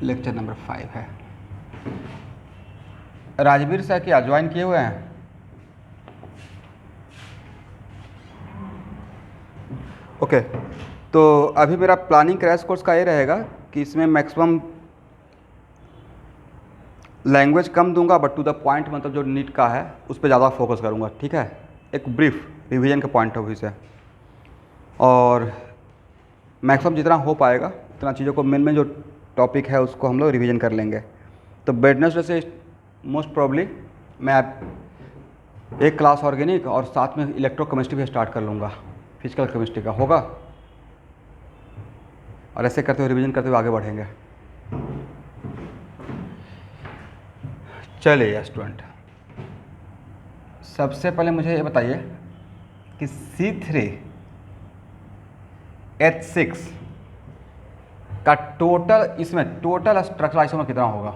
Lecture number 5 है। Rajveer sir क्या join किए हुए हैं? ओके, तो अभी मेरा प्लानिंग क्रैश कोर्स का ये रहेगा कि इसमें मैक्सिमम लैंग्वेज कम दूंगा, बट टू द पॉइंट, मतलब जो नीट का है उस पर ज़्यादा फोकस करूंगा। ठीक है, एक ब्रीफ रिवीजन के पॉइंट ऑफ व्यू से, और मैक्सिमम जितना हो पाएगा उतना चीज़ों को मेन जो टॉपिक है उसको हम लोग रिवीजन कर लेंगे। तो वेडनेसडे से मोस्ट प्रॉब्ली मैं एक क्लास ऑर्गेनिक और साथ में इलेक्ट्रोकेमिस्ट्री भी स्टार्ट कर लूँगा, फिजिकल केमिस्ट्री का होगा, और ऐसे करते हुए रिवीजन करते हुए आगे बढ़ेंगे। चलिए स्टूडेंट, सबसे पहले मुझे ये बताइए कि C3H6 का टोटल, इसमें टोटल स्ट्रक्चरल आइसोमर कितना होगा?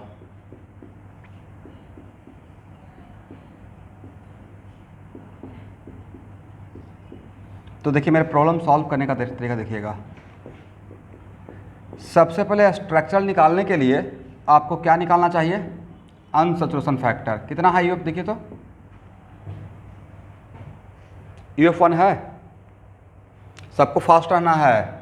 तो देखिए, मेरे प्रॉब्लम सॉल्व करने का तरीका देखिएगा। सबसे पहले स्ट्रक्चरल निकालने के लिए आपको क्या निकालना चाहिए? Unsaturation factor. कितना है यूएफ? देखिए तो यूएफ 1 है, सबको फास्ट रहना है।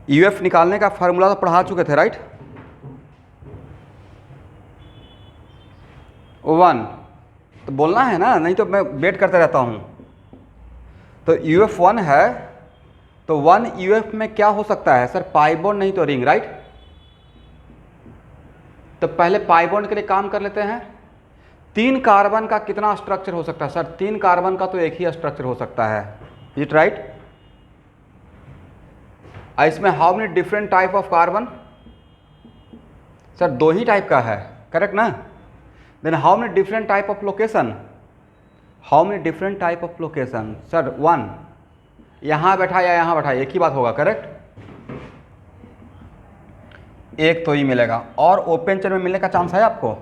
यूएफ निकालने का फार्मूला तो पढ़ा चुके थे, राइट? 1 तो बोलना है ना, नहीं तो मैं वेट करते रहता हूँ। तो यूएफ 1 है, तो 1 यूएफ में क्या हो सकता है सर? पाई बॉन्ड नहीं तो रिंग, राइट? तो पहले पाई बॉन्ड के लिए काम कर लेते हैं। 3 कार्बन का कितना स्ट्रक्चर हो सकता है सर? 3 कार्बन का तो एक ही स्ट्रक्चर हो सकता है, इज इट राइट? इसमें how many different type of carbon? Sir 2 ही टाइप का है, करेक्ट ना? Then how many different type of location? How many different type of location? Sir 1, यहाँ बैठा या यहाँ बैठा, एक ही बात होगा, करेक्ट? एक तो ही मिलेगा, और ओपन चेन में मिलने का चांस है आपको?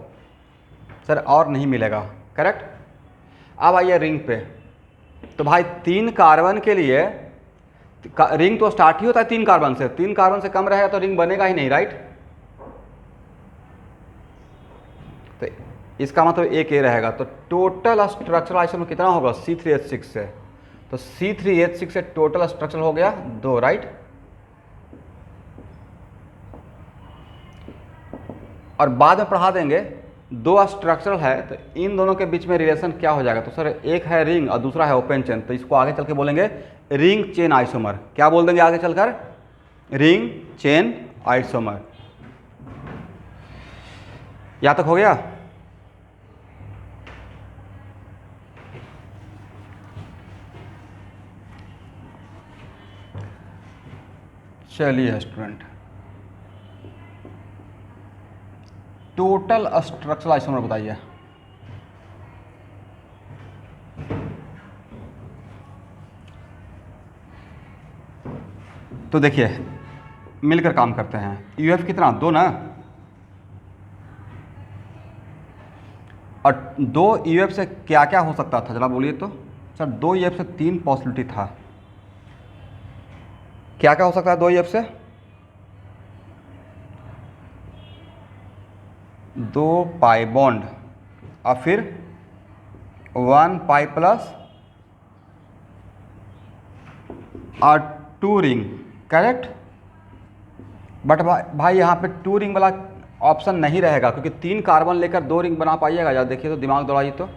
सर और नहीं मिलेगा, करेक्ट? अब आइए रिंग पे। तो भाई 3 कार्बन के लिए रिंग तो स्टार्ट ही होता है 3 कार्बन से। 3 कार्बन से कम रहेगा तो रिंग बनेगा ही नहीं, राइट? तो इसका मतलब एक ये रहेगा। तो टोटल स्ट्रक्चरल आइसोमर कितना होगा C3H6 से? तो C3H6 से टोटल स्ट्रक्चर हो गया 2, राइट? और बाद में पढ़ा देंगे 2 स्ट्रक्चरल है, तो इन दोनों के बीच में रिलेशन क्या हो जाएगा? तो सर एक है रिंग और दूसरा है ओपन चेन, तो इसको आगे चल के बोलेंगे रिंग चेन आइसोमर। क्या बोल देंगे आगे चलकर? Ring chain isomer. यहाँ तक हो गया? चलिए स्टूडेंट, टोटल स्ट्रक्चरल आइसोमर बताइए। तो देखिए, मिलकर काम करते हैं। यूएफ कितना? 2 ना? और 2 यूएफ से क्या क्या हो सकता था, जरा बोलिए तो। सर 2 यूएफ से 3 पॉसिबिलिटी था। क्या क्या हो सकता है 2 यूएफ से? 2 पाई बॉन्ड और फिर 1 पाई प्लस और 2 रिंग, करेक्ट? बट भाई यहाँ पे 2 रिंग वाला ऑप्शन नहीं रहेगा, क्योंकि 3 कार्बन लेकर 2 रिंग बना पाइएगा? यार देखिए तो, दिमाग दौड़ाइए तो।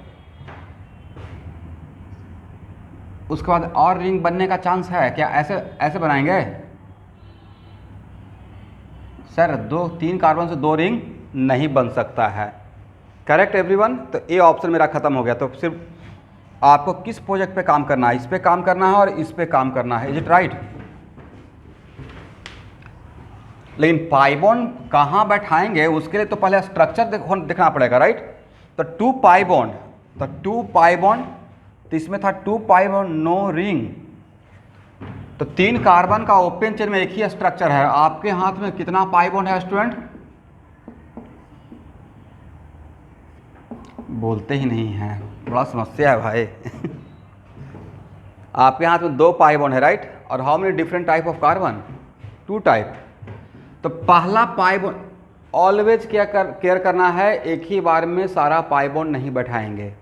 उसके बाद और रिंग बनने का चांस है क्या? ऐसे ऐसे बनाएंगे सर? 3 कार्बन से 2 रिंग नहीं बन सकता है, करेक्ट एवरीवन? तो ये ऑप्शन मेरा खत्म हो गया। तो सिर्फ आपको किस प्रोजेक्ट पे काम करना है? इस पे काम करना है और इस पे काम करना है, इज इट राइट? लेकिन पाई बॉन्ड कहाँ बैठाएंगे उसके लिए तो पहले स्ट्रक्चर देखना पड़ेगा, राइट? तो 2 पाई बॉन्ड, तो 2 पाई बॉन्ड, तो इसमें था 2 पाई बॉन्ड नो रिंग। तो 3 कार्बन का ओपन चेन में एक ही स्ट्रक्चर है। आपके हाथ में कितना पाई बॉन्ड है स्टूडेंट? बोलते ही नहीं है, बड़ा समस्या है भाई। आपके हाथ में 2 पाई बॉन्ड है राइट, और how many different type of carbon, 2 type. तो पहला पाई बॉन्ड ऑलवेज क्या केयर करना है, एक ही बार में सारा पाई बॉन्ड नहीं बैठाएंगे,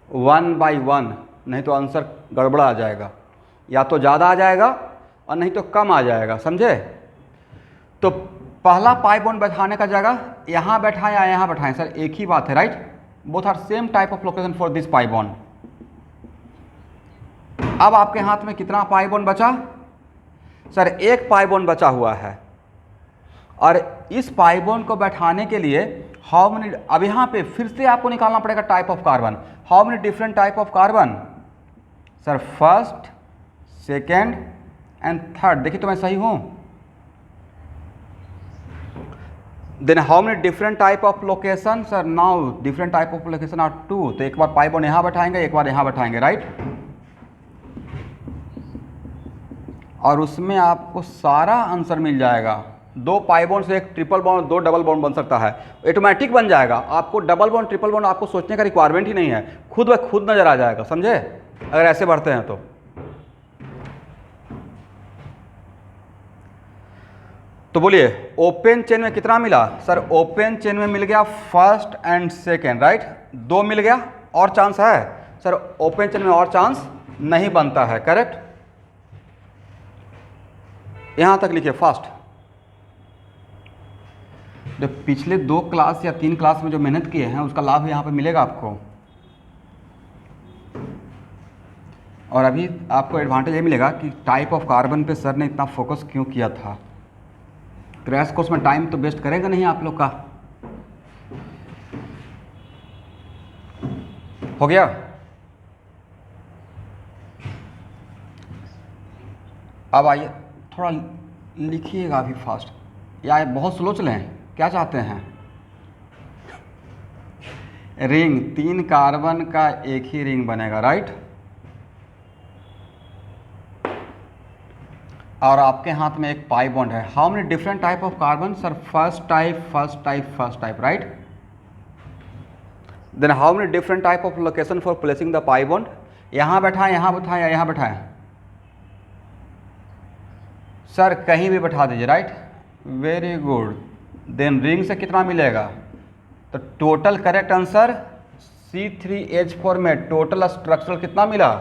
1 by 1, नहीं तो आंसर गड़बड़ा आ जाएगा, या तो ज़्यादा आ जाएगा और नहीं तो कम आ जाएगा, समझे। तो पहला पाई बॉन्ड बैठाने का जगह यहाँ बैठाएं या यहाँ बैठाएं, सर एक ही बात है right, both are same type of location for this pi bond. अब आपके हाथ में कितना पाई बॉन्ड बचा, सर एक पाई बॉन्ड बचा हुआ है, और इस पाई बॉन्ड को बैठाने के लिए हाउ मेनी, अब यहाँ पे फिर से आपको निकालना पड़ेगा type of carbon, how many different type of carbon, sir first, second and third. देखिए तो मैं सही हूँ। Then how many different type of location, sir now different type of location are 2। तो एक बार पाई बॉन्ड यहाँ बैठाएंगे, एक बार यहाँ बैठाएंगे राइट, और उसमें आपको सारा आंसर मिल जाएगा। 2 पाई बॉन्ड से एक ट्रिपल बॉन्ड, 2 डबल बॉन्ड बन सकता है, ऑटोमेटिक बन जाएगा। आपको डबल बॉन्ड ट्रिपल बॉन्ड आपको सोचने का रिक्वायरमेंट ही नहीं है, खुद ब खुद नजर आ जाएगा, समझे, अगर ऐसे बढ़ते हैं तो बोलिए ओपन चेन में कितना मिला, सर ओपन चेन में मिल गया फर्स्ट एंड सेकेंड राइट, 2 मिल गया, और चांस है, सर ओपन चेन में और चांस नहीं बनता है, करेक्ट। यहां तक लिखिए फास्ट। जो पिछले 2 क्लास या 3 क्लास में जो मेहनत किए हैं उसका लाभ यहाँ पे मिलेगा आपको, और अभी आपको एडवांटेज ये मिलेगा कि टाइप ऑफ कार्बन पे सर ने इतना फोकस क्यों किया था। क्रैश कोर्स में टाइम तो वेस्ट करेगा नहीं आप लोग का। हो गया, अब आइए थोड़ा लिखिएगा अभी फास्ट, या बहुत स्लो चलें, क्या चाहते हैं। रिंग 3 कार्बन का एक ही रिंग बनेगा राइट, और आपके हाथ में एक पाई बॉन्ड है। How many different type of carbon, sir first type first type first type right. Then how many different type of location for placing the pi bond, यहाँ बैठाएं, यहाँ बैठाएं या यहाँ बैठाएं, सर कहीं भी बैठा दीजिए right, very good. Then ring से कितना मिलेगा, तो टोटल करेक्ट आंसर C3H4 में टोटल स्ट्रक्चरल कितना मिला,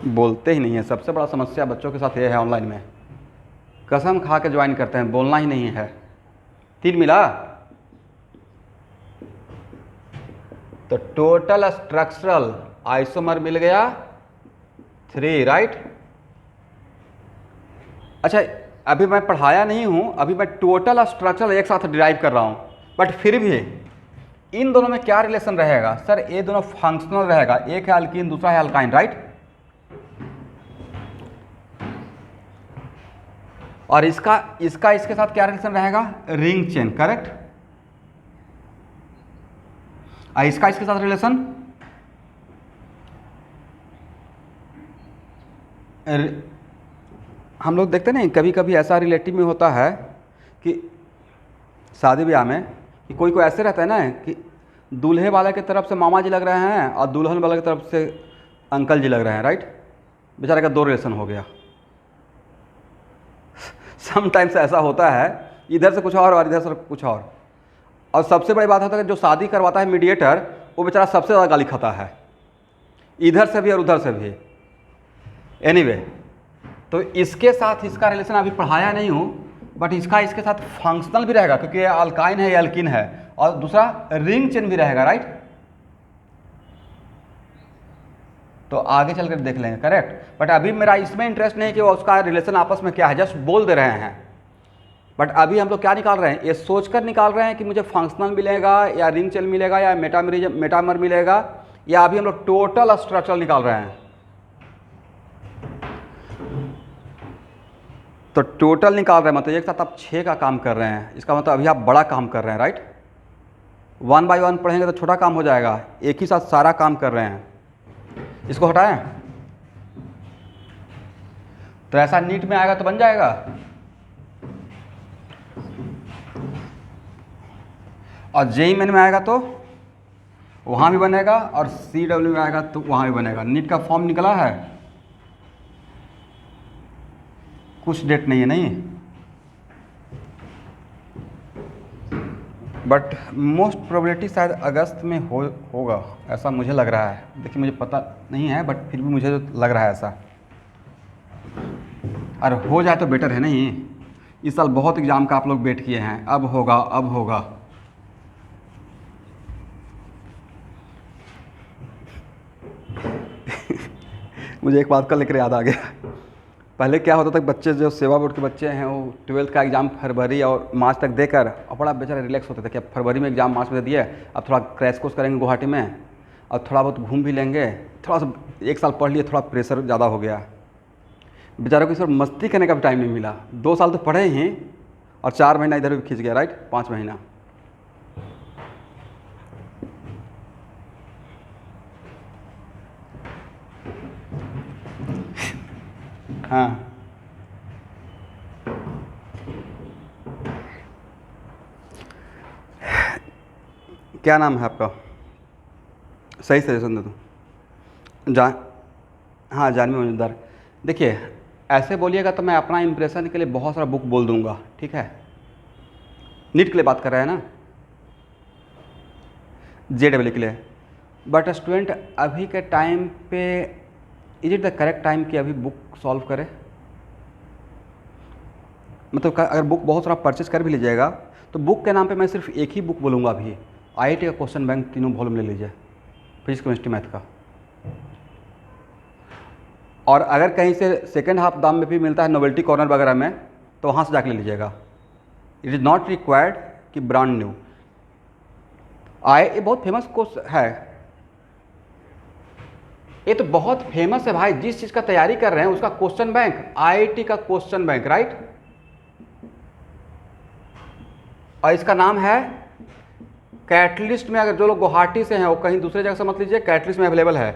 बोलते ही नहीं है। सबसे बड़ा समस्या बच्चों के साथ ये है ऑनलाइन में, कसम खा के ज्वाइन करते हैं, बोलना ही नहीं है। 3 मिला, तो टोटल स्ट्रक्चरल आइसोमर मिल गया 3 राइट। अच्छा अभी मैं पढ़ाया नहीं हूँ, अभी मैं टोटल स्ट्रक्चरल एक साथ डिराइव कर रहा हूँ, बट फिर भी इन दोनों में क्या रिलेशन रहेगा, सर ये दोनों फंक्शनल रहेगा, एक है अल्कीन दूसरा है अल्काइन राइट। और इसका इसके साथ क्या रिलेशन रहेगा, रिंग चेन करेक्ट। इसका इसके साथ रिलेशन हम लोग देखते नहीं, कभी कभी ऐसा रिलेटिव में होता है कि शादी ब्याह में कि कोई ऐसे रहता है ना कि दूल्हे वाले की तरफ से मामा जी लग रहे हैं और दुल्हन वाले की तरफ से अंकल जी लग रहे हैं राइट, बेचारे का 2 रिलेशन हो गया। समटाइम्स ऐसा होता है, इधर से कुछ और इधर से कुछ और सबसे बड़ी बात होता है कि जो शादी करवाता है मीडिएटर, वो बेचारा सबसे ज़्यादा गाली खाता है, इधर से भी और उधर से भी। एनीवे, तो इसके साथ इसका रिलेशन अभी पढ़ाया नहीं हूँ, बट इसका इसके साथ फंक्शनल भी रहेगा क्योंकि ये अल्काइन है, ये अल्किन है, और दूसरा रिंग चेन भी रहेगा राइट। तो आगे चल कर देख लेंगे करेक्ट, बट अभी मेरा इसमें इंटरेस्ट नहीं कि वो उसका रिलेशन आपस में क्या है, जस्ट बोल दे रहे हैं। बट अभी हम लोग क्या निकाल रहे हैं, ये सोचकर निकाल रहे हैं कि मुझे फंक्शनल मिलेगा या रिंग चेन मिलेगा या मेटामर मिलेगा, या अभी हम लोग टोटल स्ट्रक्चर निकाल रहे हैं। तो टोटल निकाल रहे हैं, मतलब एक साथ आप 6 का काम कर रहे हैं, इसका मतलब अभी आप बड़ा काम कर रहे हैं राइट। 1 by 1 पढ़ेंगे तो छोटा काम हो जाएगा, एक ही साथ सारा काम कर रहे हैं। इसको हटाएं तो ऐसा नीट में आएगा तो बन जाएगा। और जेई मेन में आएगा तो वहाँ भी बनेगा और CW आएगा तो वहाँ भी बनेगा। नीट का फॉर्म निकला है, कुछ डेट नहीं है, नहीं, बट मोस्ट प्रोबेबिलिटी शायद अगस्त में होगा, ऐसा मुझे लग रहा है। देखिए मुझे पता नहीं है बट फिर भी मुझे लग रहा है ऐसा। और हो जाए तो बेटर है नहीं। इस साल बहुत एग्ज़ाम का आप लोग वेट किए हैं, अब होगा अब होगा। मुझे एक बात का लेकर याद आ गया। पहले क्या होता था, बच्चे जो सेवा बोर्ड के बच्चे हैं वो 12th का एग्ज़ाम फरवरी और मार्च तक देकर और बड़ा बेचारा रिलैक्स होते थे कि अब फरवरी में एग्ज़ाम मार्च में दे दिए, अब थोड़ा क्रैश कोर्स करेंगे गुवाहाटी में और थोड़ा बहुत घूम भी लेंगे, थोड़ा सा एक साल पढ़ लिए, थोड़ा प्रेशर ज़्यादा हो गया। बेचारों को इस बार मस्ती करने का भी टाइम नहीं मिला। 2 साल तो पढ़े ही और 4 महीना इधर भी खींच गया, राइट, 5 महीना। हाँ, क्या नाम है आपका? सही सजेशन दे दूँ। हाँ, जानवी मजुमदार। देखिए ऐसे बोलिएगा तो मैं अपना इम्प्रेशन के लिए बहुत सारा बुक बोल दूंगा, ठीक है। नीट के लिए बात कर रहे हैं ना, JEE के लिए। बट स्टूडेंट अभी के टाइम पे is it the correct time कि अभी बुक सॉल्व करें? मतलब अगर बुक बहुत सारा परचेज कर भी लीजिएगा तो बुक के नाम पे मैं सिर्फ एक ही बुक बोलूँगा अभी, IIT का क्वेश्चन बैंक 3 वॉल्यूम ले लीजिए, फिजिक्स केमिस्ट्री मैथ का। और अगर कहीं से सेकेंड हाफ दाम में भी मिलता है नोवेल्टी कॉर्नर वगैरह में तो वहाँ से जाके ले लीजिएगा। इट इज़ नॉट रिक्वायर्ड कि ब्रांड न्यू ये बहुत फेमस कोर्स है, ये तो बहुत फेमस है भाई। जिस चीज़ का तैयारी कर रहे हैं उसका क्वेश्चन बैंक, IIT का क्वेश्चन बैंक, राइट। और इसका नाम है कैटलिस्ट में। अगर जो लोग गुवाहाटी से हैं वो कहीं दूसरे जगह से मत लीजिए, कैटलिस्ट में अवेलेबल है,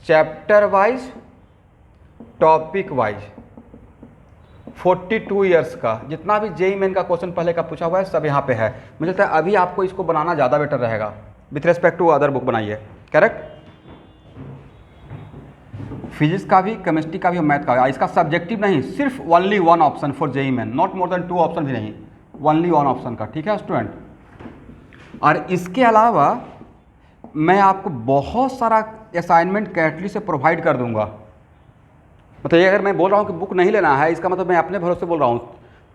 chapter wise, topic wise, 42 years का जितना भी JEE मेन का क्वेश्चन पहले का पूछा हुआ है सब यहाँ पे है। मुझे लगता है अभी आपको इसको बनाना ज़्यादा बेटर रहेगा with respect to other book बनाइए, करेक्ट। फिजिक्स का भी, केमिस्ट्री का भी और मैथ का भी। इसका सब्जेक्टिव नहीं, सिर्फ only 1 option for JEE main, not more than 2 option भी नहीं, ओनली 1 ऑप्शन का, ठीक है स्टूडेंट। और इसके अलावा मैं आपको बहुत सारा असाइनमेंट कैटली से प्रोवाइड कर दूंगा। मतलब ये अगर मैं बोल रहा हूँ कि बुक नहीं लेना है, इसका मतलब मैं अपने भरोसे बोल रहा हूँ।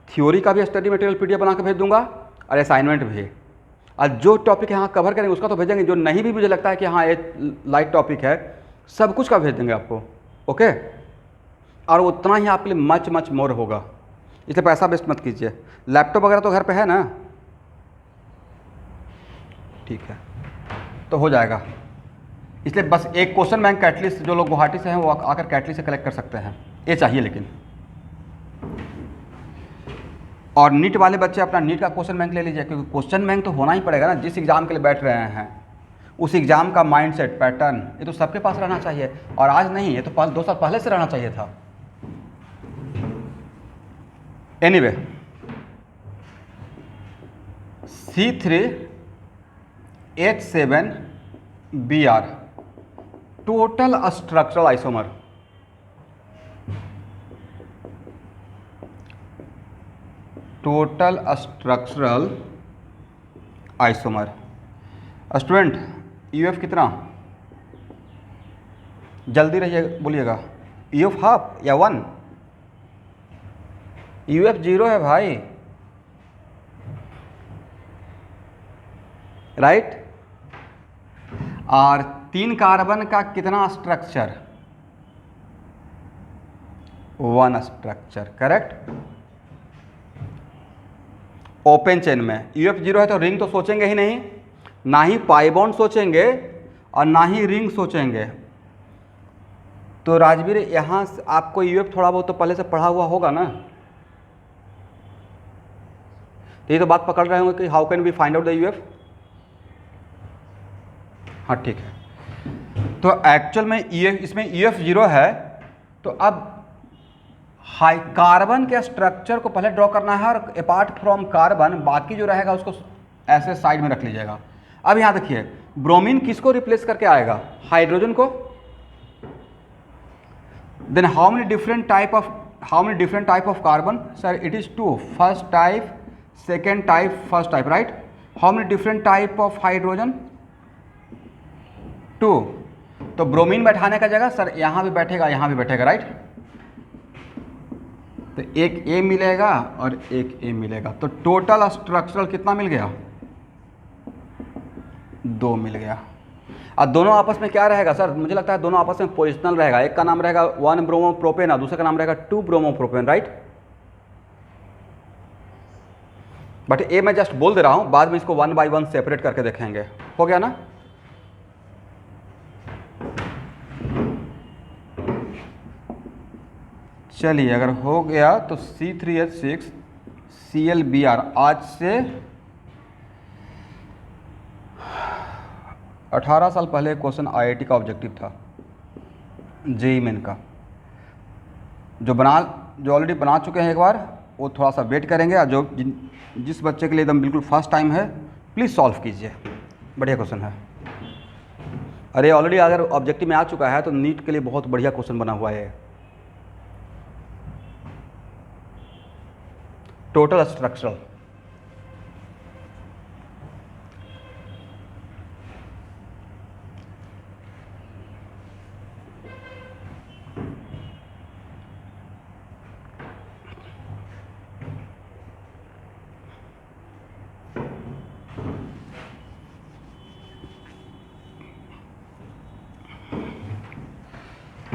थ्योरी का भी स्टडी मटेरियल PDF बना के भेज दूंगा और असाइनमेंट भी। और जो टॉपिक यहाँ कवर करेंगे उसका तो भेजेंगे, जो नहीं भी मुझे लगता है कि हाँ ये लाइट टॉपिक है, सब कुछ का भेज देंगे आपको, ओके। और उतना ही आपके लिए मच मच मोर होगा, इसलिए पैसा वेस्ट मत कीजिए। लैपटॉप वगैरह तो घर पे है ना, ठीक है, तो हो जाएगा। इसलिए बस एक क्वेश्चन बैंक कैटलिस्ट, जो लोग गुवाहाटी से हैं वो आकर कैटलिस्ट से कलेक्ट कर सकते हैं, ये चाहिए लेकिन। और नीट वाले बच्चे अपना नीट का क्वेश्चन बैंक ले लीजिए, क्योंकि क्वेश्चन बैंक तो होना ही पड़ेगा ना। जिस एग्ज़ाम के लिए बैठ रहे हैं उस एग्ज़ाम का माइंडसेट, पैटर्न, ये तो सबके पास रहना चाहिए। और आज नहीं, ये तो 2 साल पहले से रहना चाहिए था। Anyway, C3H7Br total structural isomer, total structural isomer. Student UF कितना? जल्दी रहिए, बोलिएगा। UF हाफ या 1? UF 0 है भाई, राइट। और 3 कार्बन का कितना structure? 1 structure, correct. Open chain में UF 0 है तो रिंग तो सोचेंगे ही नहीं, ना ही पाई बॉन्ड सोचेंगे और ना ही रिंग सोचेंगे। तो राजवीर यहाँ आपको UF थोड़ा बहुत तो पहले से पढ़ा हुआ होगा ना, तो ये तो बात पकड़ रहे होंगे कि how can we find out the UF। हाँ ठीक है, तो एक्चुअल में इसमें UF 0 है, तो अब हाई कार्बन के स्ट्रक्चर को पहले ड्रॉ करना है और अपार्ट फ्रॉम कार्बन बाकी जो रहेगा उसको ऐसे साइड में रख लीजिएगा। अब यहाँ देखिए, ब्रोमीन किसको रिप्लेस करके आएगा? हाइड्रोजन को। Then how many different type of carbon? Sir it is 2, first type, second type, first type, right? How many different type of hydrogen? 2। तो ब्रोमीन बैठाने का जगह सर यहाँ भी बैठेगा, यहाँ भी बैठेगा, राइट? तो एक ए मिलेगा और एक ए मिलेगा, तो टोटल स्ट्रक्चरल कितना मिल गया? 2 मिल गया। अब दोनों आपस में क्या रहेगा सर? मुझे लगता है दोनों आपस में पोजिशनल रहेगा। एक का नाम रहेगा 1 ब्रोमोप्रोपेन और दूसरे का नाम रहेगा 2 ब्रोमोप्रोपेन, राइट? बट ए मैं जस्ट बोल दे रहा हूं, बाद में इसको 1 by 1 सेपरेट करके देखेंगे। हो गया ना? चलिए, अगर हो गया तो C3H6 ClBr आज से 18 साल पहले क्वेश्चन IIT का ऑब्जेक्टिव था, जेईई मेन का। जो ऑलरेडी बना चुके हैं एक बार, वो थोड़ा सा वेट करेंगे, और जिस बच्चे के लिए एकदम बिल्कुल फर्स्ट टाइम है प्लीज़ सॉल्व कीजिए। बढ़िया क्वेश्चन है। अरे ऑलरेडी अगर ऑब्जेक्टिव में आ चुका है तो नीट के लिए बहुत बढ़िया क्वेश्चन बना हुआ है। टोटल स्ट्रक्चरल,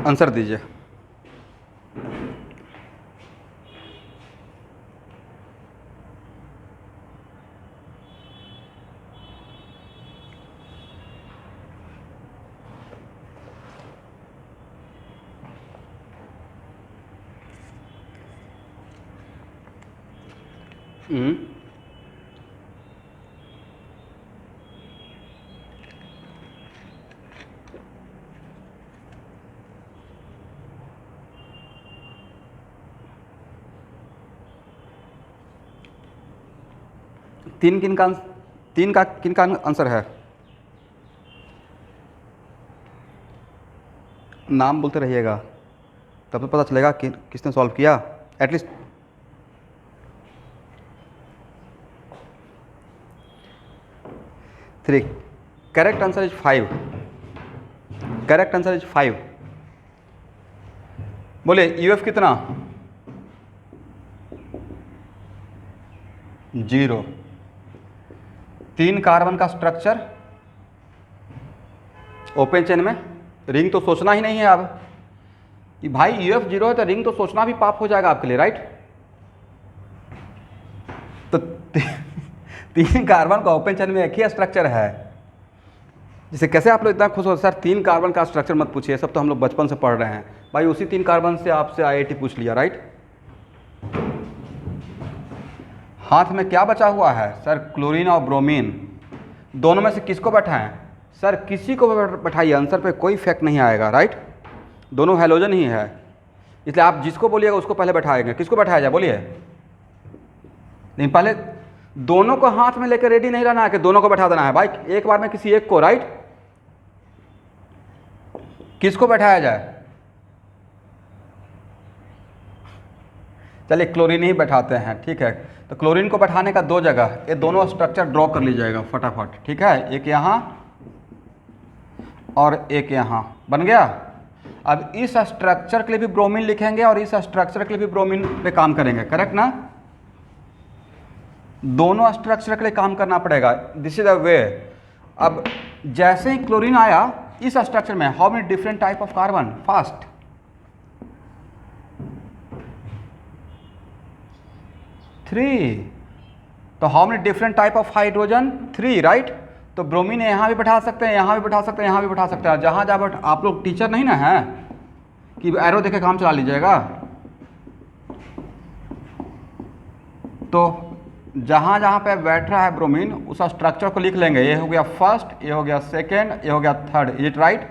आंसर दीजिए। किन का आंसर है? नाम बोलते रहिएगा, तब तो पता चलेगा कि किसने सॉल्व किया। At least three. Correct answer is 5। Correct answer is 5। बोले यूएफ कितना? 0। 3 कार्बन का स्ट्रक्चर ओपन चेन में, रिंग तो सोचना ही नहीं है अब कि भाई यूएफ 0 है तो रिंग तो सोचना भी पाप हो जाएगा आपके लिए, राइट? तो 3 कार्बन का ओपन चेन में एक ही स्ट्रक्चर है। जिसे कैसे आप लोग इतना खुश हो? सर 3 कार्बन का स्ट्रक्चर मत पूछिए, सब तो हम लोग बचपन से पढ़ रहे हैं भाई। उसी 3 कार्बन से आपसे IIT पूछ लिया, राइट? हाथ में क्या बचा हुआ है? सर क्लोरीन और ब्रोमीन, दोनों में से किसको बैठाएं? सर किसी को बैठाइए, आंसर पे कोई इफेक्ट नहीं आएगा, राइट? दोनों हैलोजन ही है, इसलिए आप जिसको बोलिएगा उसको पहले बैठाएंगे। किसको बैठाया जाए बोलिए? नहीं, पहले दोनों को हाथ में लेकर रेडी नहीं रहना है कि दोनों को बैठा देना है भाई, एक बार में किसी एक को, राइट? किसको बैठाया जाए? चलिए क्लोरीन ही बैठाते हैं, ठीक है? तो क्लोरीन को बैठाने का 2 जगह, ये दोनों स्ट्रक्चर ड्रॉ कर लीजिएगा फटाफट, ठीक है? एक यहाँ और एक यहाँ, बन गया। अब इस स्ट्रक्चर के लिए भी ब्रोमीन लिखेंगे और इस स्ट्रक्चर के लिए भी ब्रोमीन पे काम करेंगे, करेक्ट ना? दोनों स्ट्रक्चर के लिए काम करना पड़ेगा। This is the way. अब जैसे ही क्लोरीन आया इस स्ट्रक्चर में, how many different type of carbon? Fast 3। तो how many different type of hydrogen? 3, right? तो ब्रोमीन यहाँ भी बैठा सकते हैं, यहाँ भी बैठा सकते हैं, यहाँ भी बैठा सकते हैं। जहाँ जहाँ आप लोग टीचर नहीं ना हैं कि एरो देके काम चला लीजिएगा। तो जहाँ जहाँ पे बैठ रहा है ब्रोमीन, उस स्ट्रक्चर को लिख लेंगे। ये हो गया फर्स्ट, ये हो गया सेकेंड, ये हो गया थर्ड। Is it right?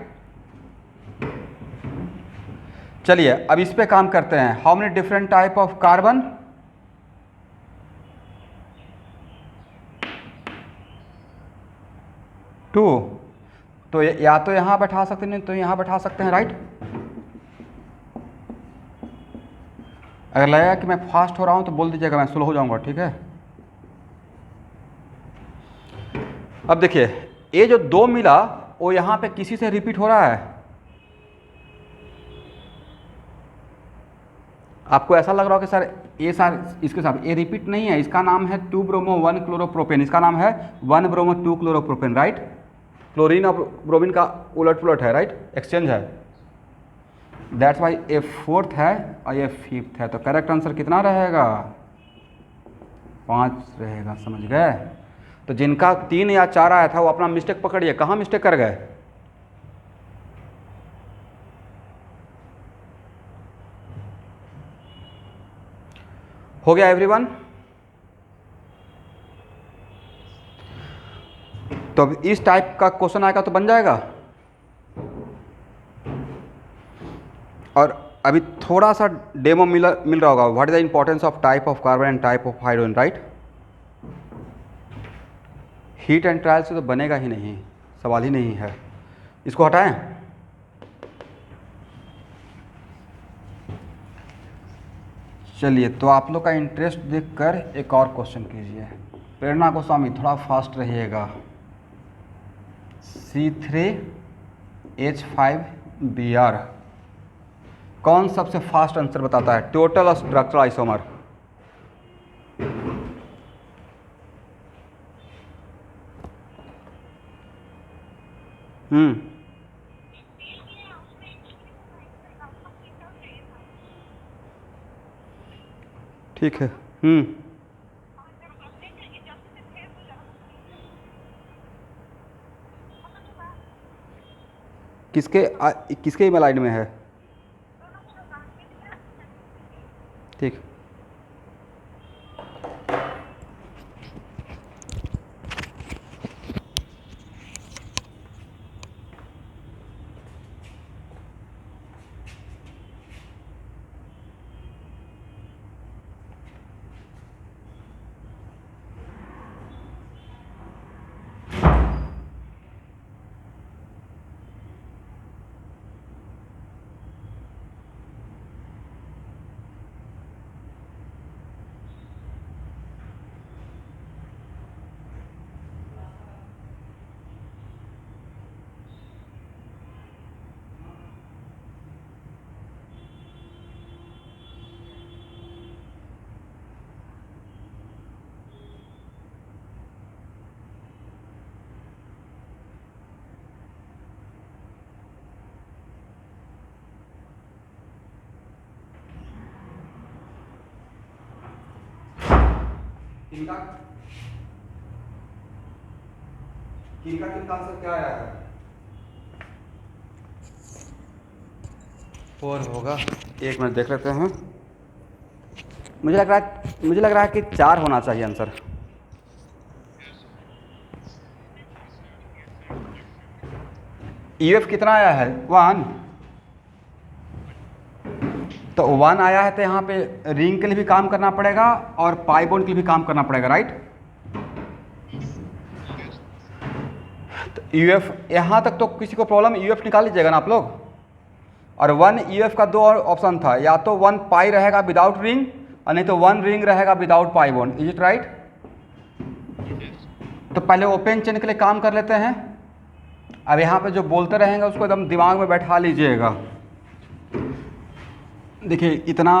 चलिए अब इस पे काम करते हैं। How many different type of carbon? 2। तो या तो यहाँ बैठा सकते हैं, नहीं तो यहाँ बैठा सकते हैं, राइट। अगर लगेगा कि मैं फास्ट हो रहा हूँ तो बोल दीजिएगा, मैं स्लो हो जाऊँगा, ठीक है। अब देखिए ये जो 2 मिला वो यहाँ पे किसी से रिपीट हो रहा है। आपको ऐसा लग रहा हो कि सर ये सर इसके साथ ये रिपीट नहीं है, इसका नाम है 2 ब्रोमो 1 क्लोरोप्रोपेन, इसका नाम है 1 ब्रोमो 2 क्लोरोप्रोपेन, राइट। क्लोरीन और ब्रोमीन का उलट पुलट है, राइट, एक्सचेंज है। दैट्स वाई ये 4th है और ये 5th है। तो करेक्ट आंसर कितना रहेगा? 5 रहेगा, समझ गए। तो जिनका 3 या 4 आया था वो अपना मिस्टेक पकड़िए, कहाँ मिस्टेक कर गए? हो गया एवरीवन? तो अब इस टाइप का क्वेश्चन आएगा तो बन जाएगा। और अभी थोड़ा सा डेमो मिल रहा होगा, what is the importance of type of carbon and type of hydrogen, right. Heat and trial से तो बनेगा ही नहीं, सवाल ही नहीं है। इसको हटाएं। चलिए, तो आप लोग का इंटरेस्ट देखकर एक और क्वेश्चन कीजिए। प्रेरणा गोस्वामी थोड़ा फास्ट रहिएगा। C3H5Br कौन सबसे फास्ट आंसर बताता है? Total structural isomer. ठीक है। किसके ईमेल आईडी में है? ठीक। किनका आंसर क्या आया है? 4 होगा। एक मिनट देख लेते हैं। मुझे लग रहा है कि 4 होना चाहिए आंसर। यूएफ कितना आया है? 1। तो 1 आया है तो यहाँ पे रिंग के लिए भी काम करना पड़ेगा और पाई बॉन्ड के लिए भी काम करना पड़ेगा, राइट। तो यूएफ यहाँ तक तो किसी को प्रॉब्लम, यूएफ निकाल लीजिएगा ना आप लोग। और 1 यूएफ का 2 और ऑप्शन था, या तो 1 पाई रहेगा विदाउट रिंग और नहीं तो 1 रिंग रहेगा without pi bond. Is it right? तो पहले ओपन चेन के लिए काम कर लेते हैं। अब यहाँ पे जो बोलते रहेंगे उसको एकदम दिमाग में बैठा लीजिएगा। देखिए इतना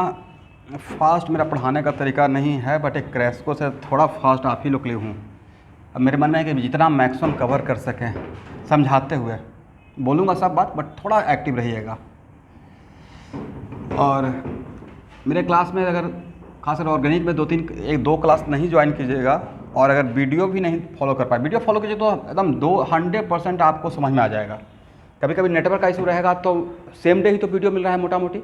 फास्ट मेरा पढ़ाने का तरीका नहीं है, बट एक क्रैस्को से थोड़ा फास्ट आप ही लोग के लिए हूँ। अब मेरे मन में है कि जितना मैक्सिमम कवर कर सकें समझाते हुए, बोलूँगा सब बात बट थोड़ा एक्टिव रहिएगा। और मेरे क्लास में अगर खासकर ऑर्गेनिक में 1-2 क्लास नहीं ज्वाइन कीजिएगा, और अगर वीडियो भी नहीं फॉलो कर पाए, वीडियो फॉलो कीजिए तो एकदम 100% आपको समझ में आ जाएगा। कभी कभी नेटवर्क का इशू रहेगा तो सेम डे ही तो वीडियो मिल रहा है मोटा मोटी।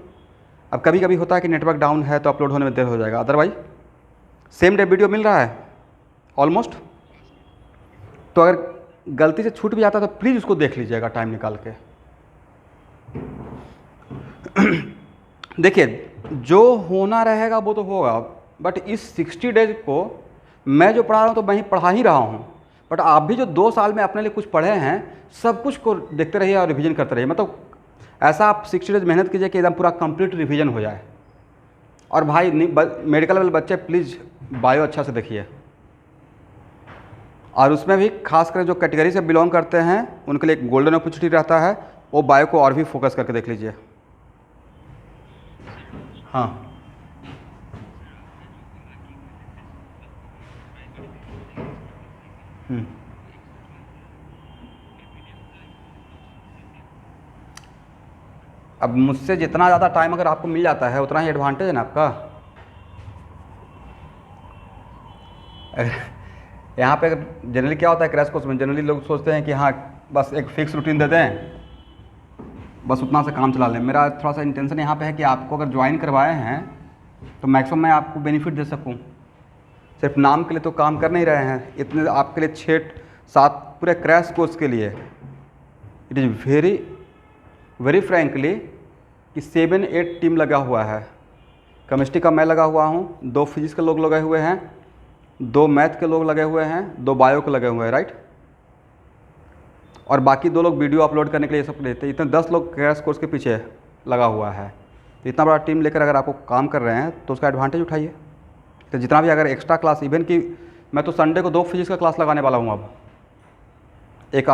अब कभी कभी होता है कि नेटवर्क डाउन है तो अपलोड होने में देर हो जाएगा, अदरवाइज सेम डे वीडियो मिल रहा है ऑलमोस्ट। तो अगर गलती से छूट भी जाता है तो प्लीज़ उसको देख लीजिएगा टाइम निकाल के। देखिए जो होना रहेगा वो तो होगा, बट इस 60 डेज को मैं जो पढ़ा रहा हूँ तो मैं ही पढ़ा ही रहा हूँ, बट आप भी जो 2 साल में अपने लिए कुछ पढ़े हैं सब कुछ को देखते रहिए और रिवीजन करते रहिए। मतलब ऐसा आप 60 डेज मेहनत कीजिए कि एकदम पूरा कंप्लीट रिवीजन हो जाए। और भाई मेडिकल वाले बच्चे प्लीज़ बायो अच्छा से देखिए, और उसमें भी खास कर जो कैटेगरी से बिलोंग करते हैं उनके लिए एक गोल्डन अपॉर्चुनिटी रहता है, वो बायो को और भी फोकस करके देख लीजिए। हाँ अब मुझसे जितना ज़्यादा टाइम अगर आपको मिल जाता है उतना ही एडवांटेज है ना आपका। यहाँ पे जनरली क्या होता है क्रैश कोर्स में, जनरली लोग सोचते हैं कि हाँ बस एक फिक्स रूटीन दे दें, बस उतना से काम चला लें। मेरा थोड़ा सा इंटेंशन यहाँ पे है कि आपको अगर ज्वाइन करवाए हैं तो मैक्सिमम मैं आपको बेनिफिट दे सकूँ। सिर्फ नाम के लिए तो काम कर नहीं रहे हैं, इतने आपके लिए 6-7 पूरे क्रैश कोर्स के लिए इट इज़ वेरी फ्रैंकली कि 7-8 टीम लगा हुआ है। केमिस्ट्री का मैं लगा हुआ हूँ, 2 फिजिक्स के लोग लगे हुए हैं, 2 मैथ के लोग लगे हुए हैं, 2 बायो के लगे हुए हैं, राइट। और बाकी 2 लोग वीडियो अपलोड करने के लिए सब लेते हैं। इतने 10 लोग क्रैश कोर्स के पीछे लगा हुआ है। तो इतना बड़ा टीम लेकर अगर आपको काम कर रहे हैं तो उसका एडवांटेज उठाइए। तो जितना भी अगर एक्स्ट्रा क्लास, इवन कि मैं तो संडे को 2 फिजिक्स का क्लास लगाने वाला हूँ अब, एक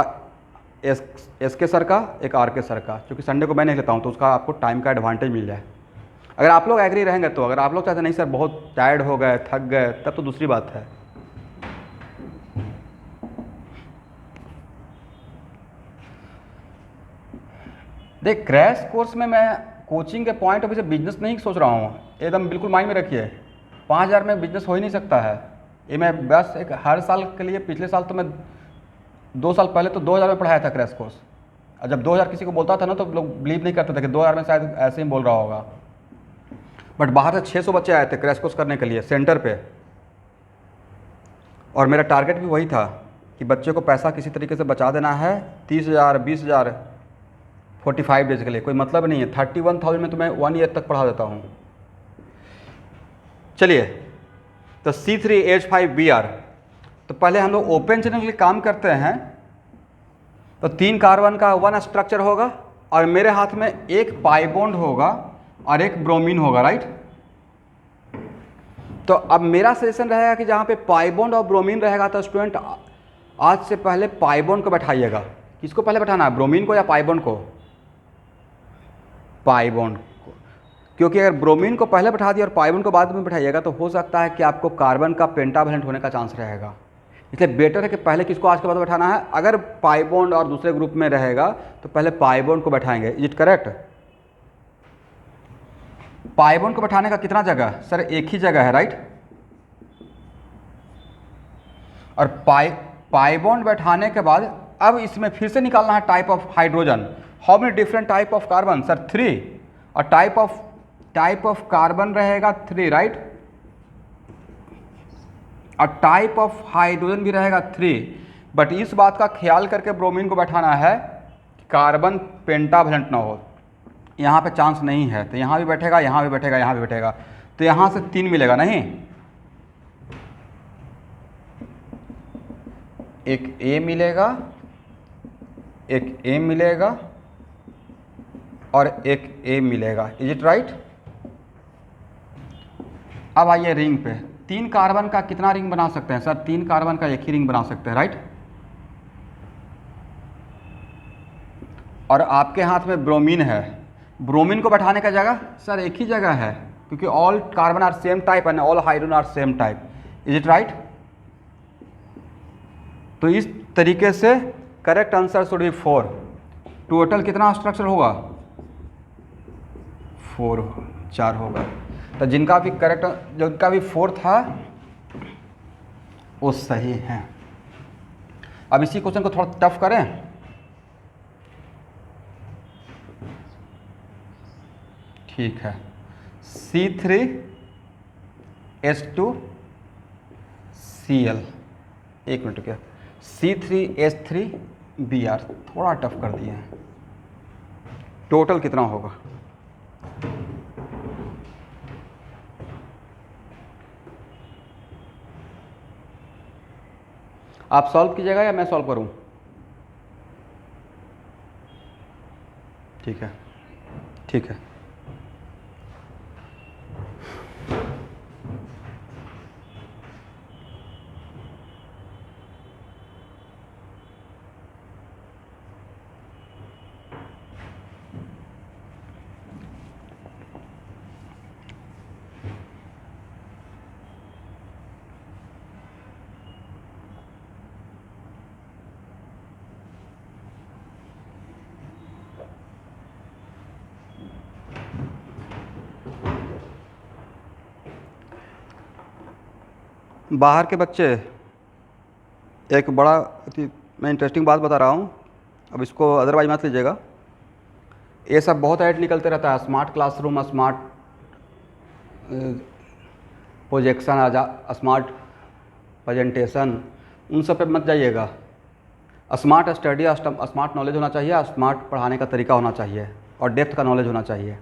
एस के सर का, एक आर के सर का, क्योंकि संडे को मैं नहीं लेता हूँ तो उसका आपको टाइम का एडवांटेज मिल जाए। अगर आप लोग एग्री रहेंगे तो, अगर आप लोग चाहते नहीं सर बहुत टायर्ड हो गए, थक गए, तब तो दूसरी बात है। देख क्रैश कोर्स में मैं कोचिंग के पॉइंट ऑफ व्यू से बिजनेस नहीं सोच रहा हूँ, एकदम बिल्कुल माइंड में रखिए। 5,000 में बिजनेस हो ही नहीं सकता है। ये मैं बस एक हर साल के लिए, पिछले साल तो मैं 2 साल पहले तो 2,000 में पढ़ाया था क्रैश कोर्स। और जब 2,000 किसी को बोलता था ना तो लोग बिलीव नहीं करते थे कि 2,000 में शायद ऐसे ही बोल रहा होगा। बट बाहर से 600 बच्चे आए थे क्रैश कोर्स करने के लिए सेंटर पे, और मेरा टारगेट भी वही था कि बच्चे को पैसा किसी तरीके से बचा देना है। 30,000 20,000 45 डेज के लिए कोई मतलब नहीं है। 31,000 में तो मैं 1 ईयर तक पढ़ा देता हूँ। चलिए तो C3H5Br, तो पहले हम लोग ओपन चैनल के लिए काम करते हैं। तो 3 कार्बन का 1 स्ट्रक्चर होगा और मेरे हाथ में एक पाई बॉन्ड होगा और एक ब्रोमीन होगा, राइट। तो अब मेरा सेशन रहेगा कि जहाँ पे पाई बॉन्ड और ब्रोमीन रहेगा तो स्टूडेंट आज से पहले पाई बॉन्ड को बैठाइएगा। किसको पहले बैठाना है, ब्रोमीन को या पाई बॉन्ड को? पाई बॉन्ड को, क्योंकि अगर ब्रोमीन को पहले बैठा दिया और पाई बॉन्ड को बाद में बैठाइएगा तो हो सकता है कि आपको कार्बन का पेंटावेलेंट होने का चांस रहेगा। इसलिए बेटर है कि पहले किसको आज के बाद बैठाना है। अगर पाई बॉन्ड और दूसरे ग्रुप में रहेगा तो पहले पाई बॉन्ड को बैठाएंगे। Is it correct? Pi bond को बैठाने का कितना जगह? सर एक ही जगह है, राइट। और पाई बॉन्ड बैठाने के बाद अब इसमें फिर से निकालना है type of hydrogen. How many different type of carbon? Sir 3। और टाइप ऑफ कार्बन रहेगा 3, राइट। और टाइप ऑफ हाइड्रोजन भी रहेगा 3। बट इस बात का ख्याल करके ब्रोमीन को बैठाना है कि कार्बन पेंटावेलेंट ना हो। यहाँ पे चांस नहीं है तो यहाँ भी बैठेगा, यहाँ भी बैठेगा, यहाँ भी बैठेगा, तो यहाँ से 3 मिलेगा नहीं। एक A मिलेगा, एक A मिलेगा और एक A मिलेगा। Is it right? अब आइए रिंग पे। 3 कार्बन का कितना रिंग बना सकते हैं? सर 3 कार्बन का एक ही रिंग बना सकते हैं, राइट। और आपके हाथ में ब्रोमीन है। ब्रोमीन को बैठाने का जगह सर एक ही जगह है, क्योंकि all carbon are same type and all hydrogen are same type. Is it right? तो इस तरीके से correct answer should be 4। Total कितना स्ट्रक्चर होगा? 4 होगा। तो जिनका भी 4 था वो सही है। अब इसी क्वेश्चन को थोड़ा टफ करें। ठीक है, C3H2Cl, एक मिनट क्या, C3H3Br, थोड़ा टफ कर दिए हैं। टोटल कितना होगा? आप सॉल्व कीजिएगा या मैं सॉल्व करूं? ठीक है, ठीक है। बाहर के बच्चे, एक बड़ा मैं इंटरेस्टिंग बात बता रहा हूँ, अब इसको अदरवाइज मत लीजिएगा। ये सब बहुत ऐड निकलते रहता है, smart classroom, smart projection, smart presentation, उन सब पे मत जाइएगा। स्मार्ट स्टडी, स्मार्ट नॉलेज होना चाहिए, स्मार्ट पढ़ाने का तरीका होना चाहिए और डेप्थ का नॉलेज होना चाहिए।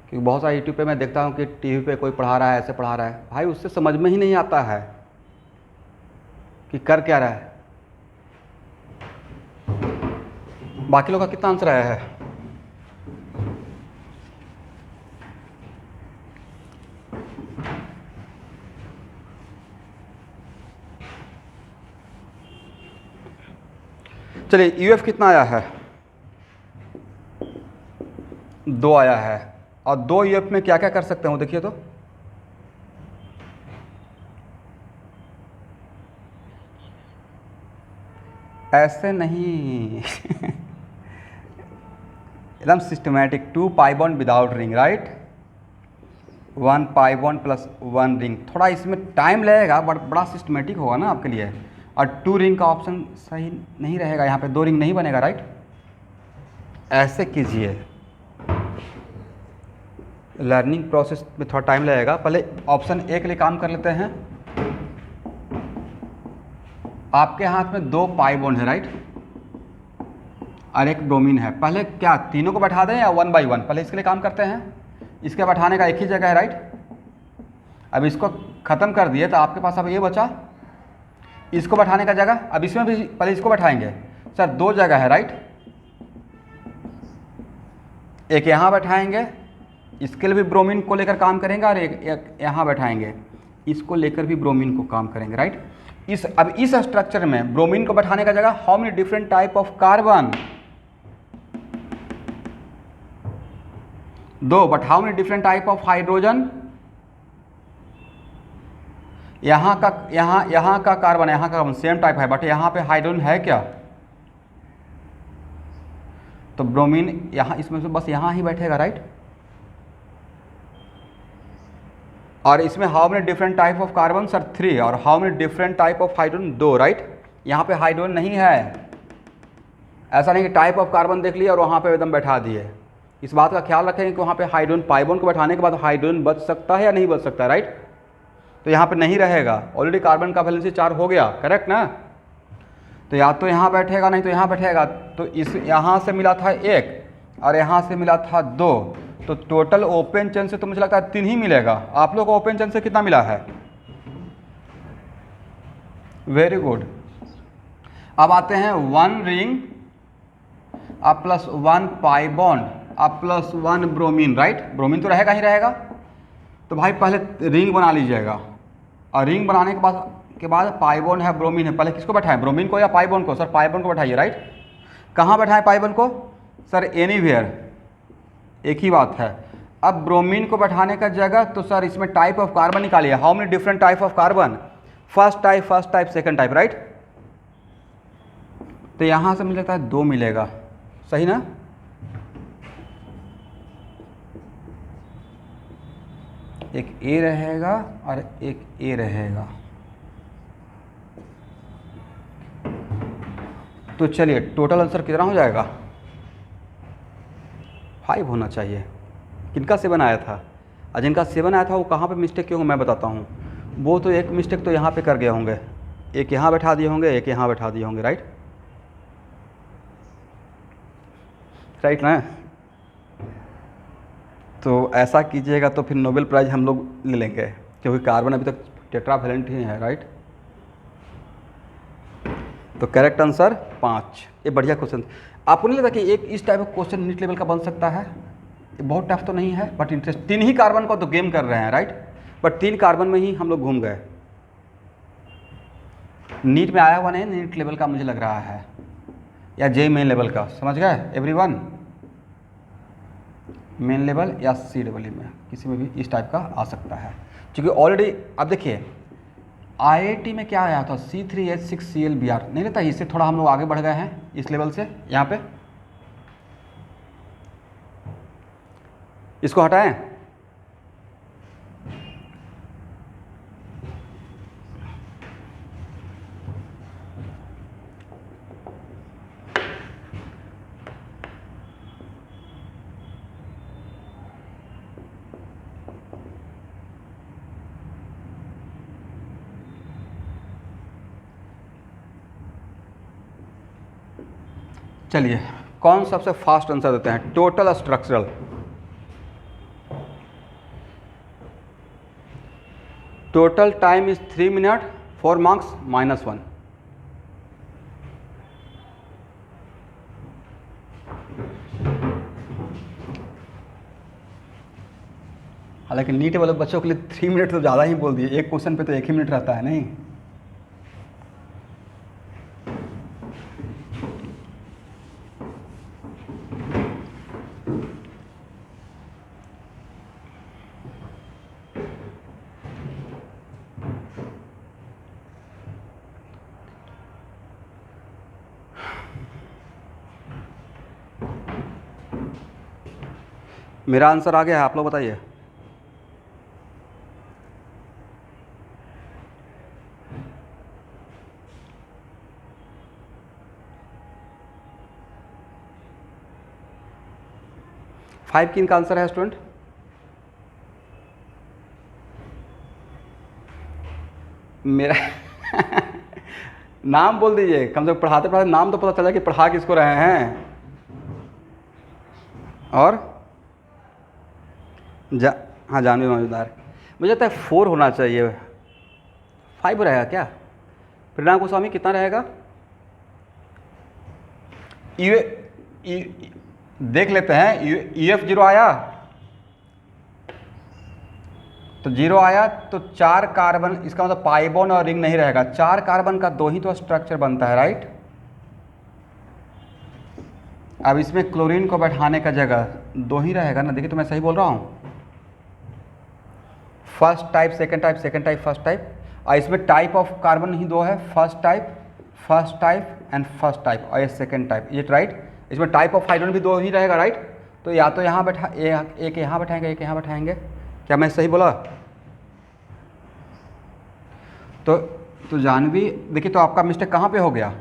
क्योंकि बहुत सारे यूट्यूब पे मैं देखता हूँ कि टीवी पे कोई पढ़ा रहा है, ऐसे पढ़ा रहा है, भाई उससे समझ में ही नहीं आता है कि कर क्या रहा है। बाकी लोग का कितना आंसर आया है? चलिए, यूएफ कितना आया है? 2 आया है। और 2 यूएफ में क्या क्या कर सकते हो देखिए तो। ऐसे नहीं एकदम systematic. 2 pi bond without ring, right. 1 pi bond plus 1 ring. थोड़ा इसमें टाइम लगेगा बट बड़ा सिस्टमैटिक होगा ना आपके लिए। और 2 रिंग का ऑप्शन सही नहीं रहेगा, यहाँ पे 2 रिंग नहीं बनेगा, राइट। ऐसे कीजिए, लर्निंग प्रोसेस में थोड़ा टाइम लगेगा। पहले ऑप्शन ए के लिए काम कर लेते हैं। आपके हाथ में 2 पाई बॉन्ड है, राइट, और एक ब्रोमीन है। पहले क्या तीनों को बैठा दें या 1 बाई 1? पहले इसके लिए काम करते हैं। इसके बैठाने का एक ही जगह है, राइट। अब इसको ख़त्म कर दिए तो आपके पास अब ये बचा, इसको बैठाने का जगह। अब इसमें भी पहले इसको बैठाएंगे। सर 2 जगह है, राइट। एक यहाँ बैठाएंगे, इसके लिए भी ब्रोमीन को लेकर काम करेंगे, और एक यहाँ बैठाएंगे, इसको लेकर भी ब्रोमीन को काम करेंगे, राइट। अब इस स्ट्रक्चर में ब्रोमीन को बैठाने का जगह, how many different type of carbon? 2, but how many different type of hydrogen? यहाँ का कार्बन, यहाँ का कार्बन सेम टाइप है, बट यहाँ पे हाइड्रोजन है क्या? तो ब्रोमीन यहाँ इसमें से बस यहाँ ही बैठेगा, राइट। और इसमें how many different type of carbon? Sir 3। और how many different type of hydrogen? 2, right. यहाँ पे हाइड्रोजन नहीं है। ऐसा नहीं कि टाइप ऑफ कार्बन देख लिया और वहाँ पे एकदम बैठा दिए। इस बात का ख्याल रखें कि वहाँ पे हाइड्रोजन, पाई बॉन्ड को बैठाने के बाद हाइड्रोजन बच सकता है या नहीं बच सकता, राइट। तो यहाँ पे नहीं रहेगा, ऑलरेडी कार्बन का वैलेंसी 4 हो गया, करेक्ट ना। तो या तो यहाँ बैठेगा, नहीं तो यहाँ बैठेगा। तो इस यहाँ से मिला था 1 और यहाँ से मिला था 2, तो टोटल ओपन चेन से तो मुझे लगता है 3 ही मिलेगा। आप लोग को ओपन चेन से कितना मिला है? Very good. अब आते हैं 1 रिंग अब प्लस 1 पाई बॉन्ड अब प्लस 1 ब्रोमीन, राइट। ब्रोमीन तो रहेगा ही रहेगा। तो भाई पहले रिंग बना लीजिएगा, और रिंग बनाने के बाद पाई बॉन्ड है, ब्रोमीन है। पहले किसको बैठाएं, ब्रोमीन को या पाई बॉन्ड को? सर पाई बॉन्ड को बैठाइए, राइट। कहाँ बैठाएं पाई बॉन्ड को? सर एनीवेयर, एक ही बात है। अब ब्रोमीन को बैठाने का जगह, तो सर इसमें टाइप ऑफ कार्बन निकालिए। How many different type of carbon? First type, second type, right. तो यहाँ से मुझे लगता है 2 मिलेगा, सही ना। एक ए रहेगा और एक ए रहेगा। तो चलिए टोटल आंसर कितना हो जाएगा? 5 होना चाहिए। किनका 7 आया था? और जिनका 7 आया था वो कहाँ पे मिस्टेक किए होंगे मैं बताता हूँ। वो तो एक मिस्टेक तो यहाँ पे कर गए होंगे, एक यहाँ बैठा दिए होंगे, एक यहाँ बैठा दिए होंगे, राइट। राइट ना। तो ऐसा कीजिएगा तो फिर नोबेल प्राइज़ हम लोग ले लेंगे, क्योंकि कार्बन अभी तक टेट्रावैलेंट ही है, राइट। तो करेक्ट आंसर 5। ये बढ़िया क्वेश्चन। आपको नहीं लगता कि एक इस टाइप का क्वेश्चन नीट लेवल का बन सकता है? ये बहुत टफ तो नहीं है बट इंटरेस्ट। 3 ही कार्बन को तो गेम कर रहे हैं राइट, बट 3 कार्बन में ही हम लोग घूम गए। नीट में आया हुआ नहीं, नीट लेवल का मुझे लग रहा है, या जे मेन लेवल का, समझ गए एवरीवन? मेन लेवल या सी डब्ल्यू में किसी में भी इस टाइप का आ सकता है, क्योंकि ऑलरेडी अब देखिए आईआईटी में क्या आया था C3H6Cl Br, नहीं रहता? इससे थोड़ा हम लोग आगे बढ़ गए हैं इस लेवल से। यहाँ पे इसको हटाएं, चलिए कौन सबसे फास्ट आंसर देते हैं? Total structural, total time is 3 minute, 4 marks -1। हालांकि नीट वाले बच्चों के लिए 3 मिनट तो ज़्यादा ही बोल दिए, एक क्वेश्चन पे तो 1 ही मिनट रहता है नहीं। मेरा आंसर आ गया है, आप लोग बताइए। फाइव किन का आंसर है स्टूडेंट? मेरा नाम बोल दीजिए, कम से कम पढ़ाते पढ़ाते नाम तो पता चला कि पढ़ा किसको रहे हैं। और हाँ जानवी मौजूदार, मुझे लगता है 4 होना चाहिए, 5 रहेगा क्या? प्रेरणा गोस्वामी कितना रहेगा? देख लेते हैं। EF 0 आया तो 0 आया तो 4 कार्बन, इसका मतलब पाई बॉन्ड और रिंग नहीं रहेगा। 4 कार्बन का 2 ही तो स्ट्रक्चर बनता है राइट। अब इसमें क्लोरीन को बैठाने का जगह 2 ही रहेगा ना। देखिए तो मैं सही बोल रहा हूँ? First type, second type, second type, first type. और इसमें टाइप ऑफ कार्बन ही 2 है, first type and first type, और ये सेकंड टाइप, ये राइट। इसमें टाइप ऑफ हाइड्रोजन भी 2 ही रहेगा राइट। तो या तो यहाँ बैठा, एक यहाँ बैठाएंगे, एक यहाँ बैठाएंगे। क्या मैं सही बोला? तो जानवी देखिए, तो आपका मिस्टेक कहाँ पे हो गया?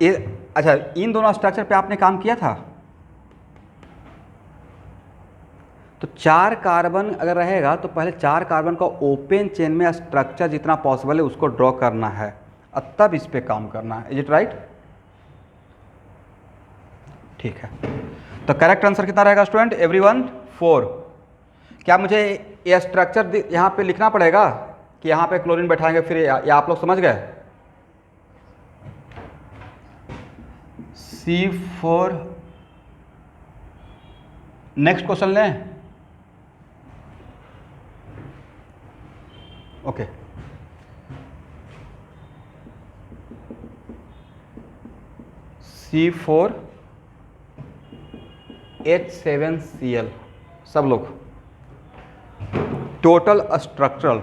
ये अच्छा, इन दोनों स्ट्रक्चर पे आपने काम किया था। तो 4 कार्बन अगर रहेगा तो पहले 4 कार्बन का ओपन चेन में स्ट्रक्चर जितना पॉसिबल है उसको ड्रॉ करना है, और तब इस पे काम करना है। Is it right? ठीक है, तो करेक्ट आंसर कितना रहेगा स्टूडेंट? एवरीवन 4। क्या मुझे ये स्ट्रक्चर यहाँ पे लिखना पड़ेगा कि यहाँ पे क्लोरीन बैठाएंगे फिर, या आप लोग समझ गए? C4। नेक्स्ट क्वेश्चन लें। ओके, C4H7Cl, सब लोग टोटल स्ट्रक्चरल।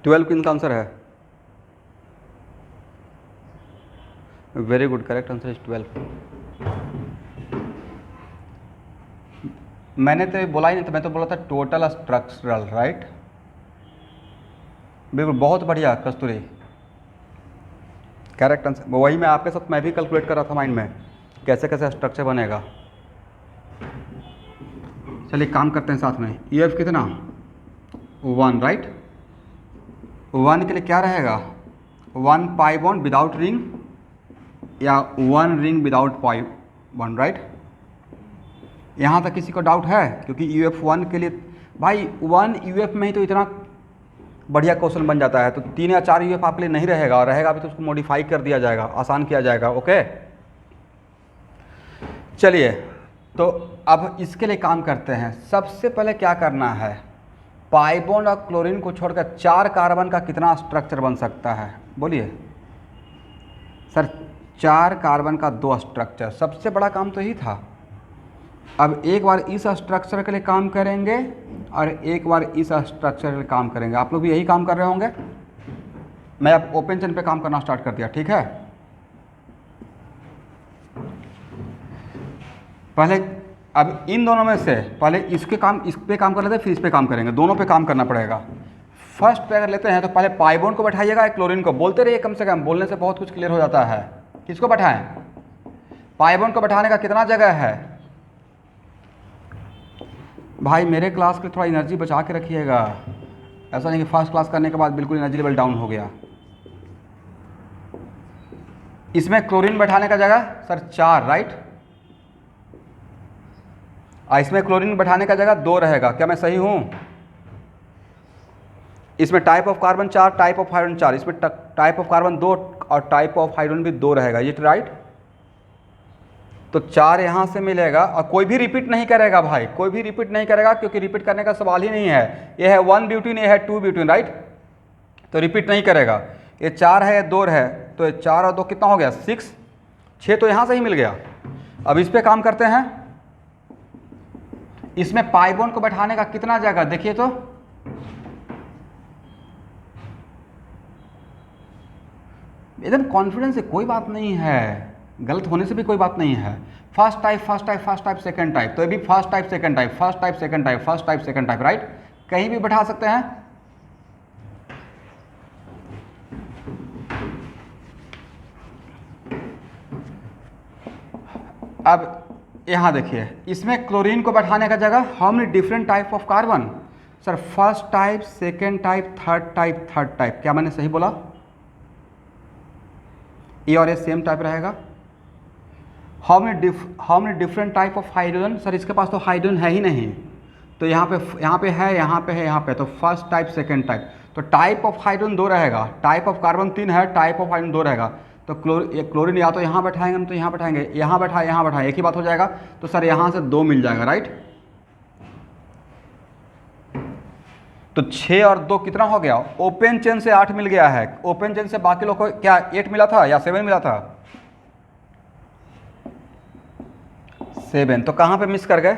12 किनका आंसर है? Very good, correct answer is 12। मैंने तो बोला ही नहीं था, मैं तो बोला था टोटल स्ट्रक्चरल, राइट? बिल्कुल, बहुत बढ़िया कस्तूरी, करेक्ट आंसर। वही मैं आपके साथ मैं भी कैलकुलेट कर रहा था माइंड में, कैसे कैसे स्ट्रक्चर बनेगा। चलिए काम करते हैं साथ में। EF कितना? 1, राइट? 1 के लिए क्या रहेगा? 1 पाई बॉन्ड विदाउट रिंग या 1 ring without pi bond, right? यहाँ तक किसी को डाउट है? क्योंकि UF 1 के लिए भाई 1 UF में ही तो इतना बढ़िया क्वेश्चन बन जाता है, तो 3 या 4 UF आपके लिए नहीं रहेगा, और रहेगा भी तो उसको मॉडिफाई कर दिया जाएगा, आसान किया जाएगा। ओके, चलिए तो अब इसके लिए काम करते हैं। सबसे पहले क्या करना है, पाई बॉन्ड और क्लोरीन को छोड़कर 4 कार्बन का कितना स्ट्रक्चर बन सकता है? बोलिए सर। 4 कार्बन का 2 स्ट्रक्चर, सबसे बड़ा काम तो ही था। अब एक बार इस स्ट्रक्चर के लिए काम करेंगे और एक बार इस स्ट्रक्चर के लिए काम करेंगे। आप लोग भी यही काम कर रहे होंगे। मैं अब ओपन चेन पे काम करना स्टार्ट कर दिया, ठीक है? पहले अब इन दोनों में से पहले इस पे काम कर लेते हैं, फिर इस पे काम करेंगे। दोनों पे काम करना पड़ेगा। फर्स्ट पे अगर लेते हैं तो पहले पाई बॉन्ड को बैठाइएगा, क्लोरीन को। बोलते रहिए, कम से कम बोलने से बहुत कुछ क्लियर हो जाता है। किसको बैठाएं? पाई बॉन्ड को बैठाने का कितना जगह है? भाई मेरे क्लास के लिए थोड़ा एनर्जी बचा के रखिएगा, ऐसा नहीं कि फर्स्ट क्लास करने के बाद बिल्कुल एनर्जी लेवल डाउन हो गया। इसमें क्लोरीन बैठाने का जगह सर 4, राइट? इसमें क्लोरीन बैठाने का जगह 2 रहेगा। क्या मैं सही हूं? इसमें type of carbon 4, type of hydrogen 4, इसमें टाइप ऑफ कार्बन 2 और टाइप ऑफ हाइड्रोजन भी 2 रहेगा, ये राइट? तो 4 यहाँ से मिलेगा, और कोई भी रिपीट नहीं करेगा भाई, कोई भी रिपीट नहीं करेगा, क्योंकि रिपीट करने का सवाल ही नहीं है। ये है 1 ब्यूटीन, ये है 2 ब्यूटीन, राइट? तो रिपीट नहीं करेगा। ये 4 है, ये 2 है, तो ये 4 और 2 कितना हो गया? 6। 6 तो यहाँ से ही मिल गया। अब इस पे काम करते हैं। इसमें पाई बॉन्ड को बैठाने का कितना जगह देखिए तो, एकदम कॉन्फिडेंस से, कोई बात नहीं है, गलत होने से भी कोई बात नहीं है। First type, first type, first type, second type, तो ये भी first type, second type, first type, second type, first type, second type, right? कहीं भी बैठा सकते हैं। अब यहां देखिए, इसमें क्लोरीन को बैठाने का जगह how many different type of carbon? Sir first type, second type, third type, third type. क्या मैंने सही बोला? ए और ए सेम टाइप रहेगा। How many different type of hydrogen? Sir इसके पास तो हाइड्रोजन है ही नहीं, तो यहाँ पे है, यहाँ पे है, यहाँ पे, तो फर्स्ट टाइप, सेकंड टाइप। तो टाइप ऑफ हाइड्रोजन 2 रहेगा, टाइप ऑफ कार्बन 3 है, टाइप ऑफ हाइड्रोजन 2 रहेगा। तो क्लोरीन या तो यहाँ बैठाएंगे, हम तो यहाँ बैठाएंगे, यहाँ बैठाए, एक ही बात हो जाएगा। तो सर यहाँ से 2 मिल जाएगा, राइट? तो 6 और 2 कितना हो गया? ओपन चेन से 8 मिल गया है। ओपन चेन से बाकी लोग को क्या 8 मिला था या 7 मिला था? 7। तो कहाँ पे मिस कर गए?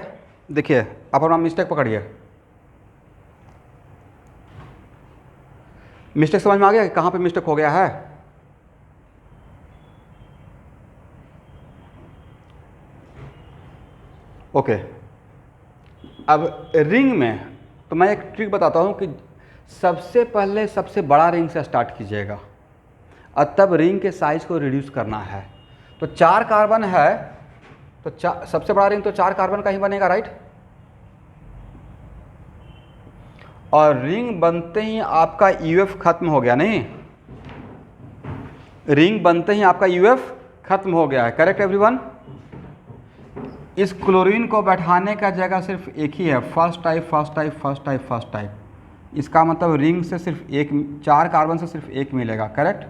देखिए आप अपना मिस्टेक पकड़िए। मिस्टेक समझ में आ गया कि कहाँ पे मिस्टेक हो गया है? ओके, अब रिंग में तो मैं एक ट्रिक बताता हूँ कि सबसे पहले सबसे बड़ा रिंग से स्टार्ट कीजिएगा और तब रिंग के साइज को रिड्यूस करना है। तो 4 कार्बन है, तो सबसे बड़ा रिंग तो 4 कार्बन का ही बनेगा, राइट? और रिंग बनते ही आपका UF खत्म हो गया, नहीं? रिंग बनते ही आपका UF खत्म हो गया है, करेक्ट एवरीवन? इस क्लोरीन को बैठाने का जगह सिर्फ एक ही है, first type, first type, first type, first type. इसका मतलब रिंग से सिर्फ एक, 4 कार्बन से सिर्फ एक मिलेगा, करेक्ट?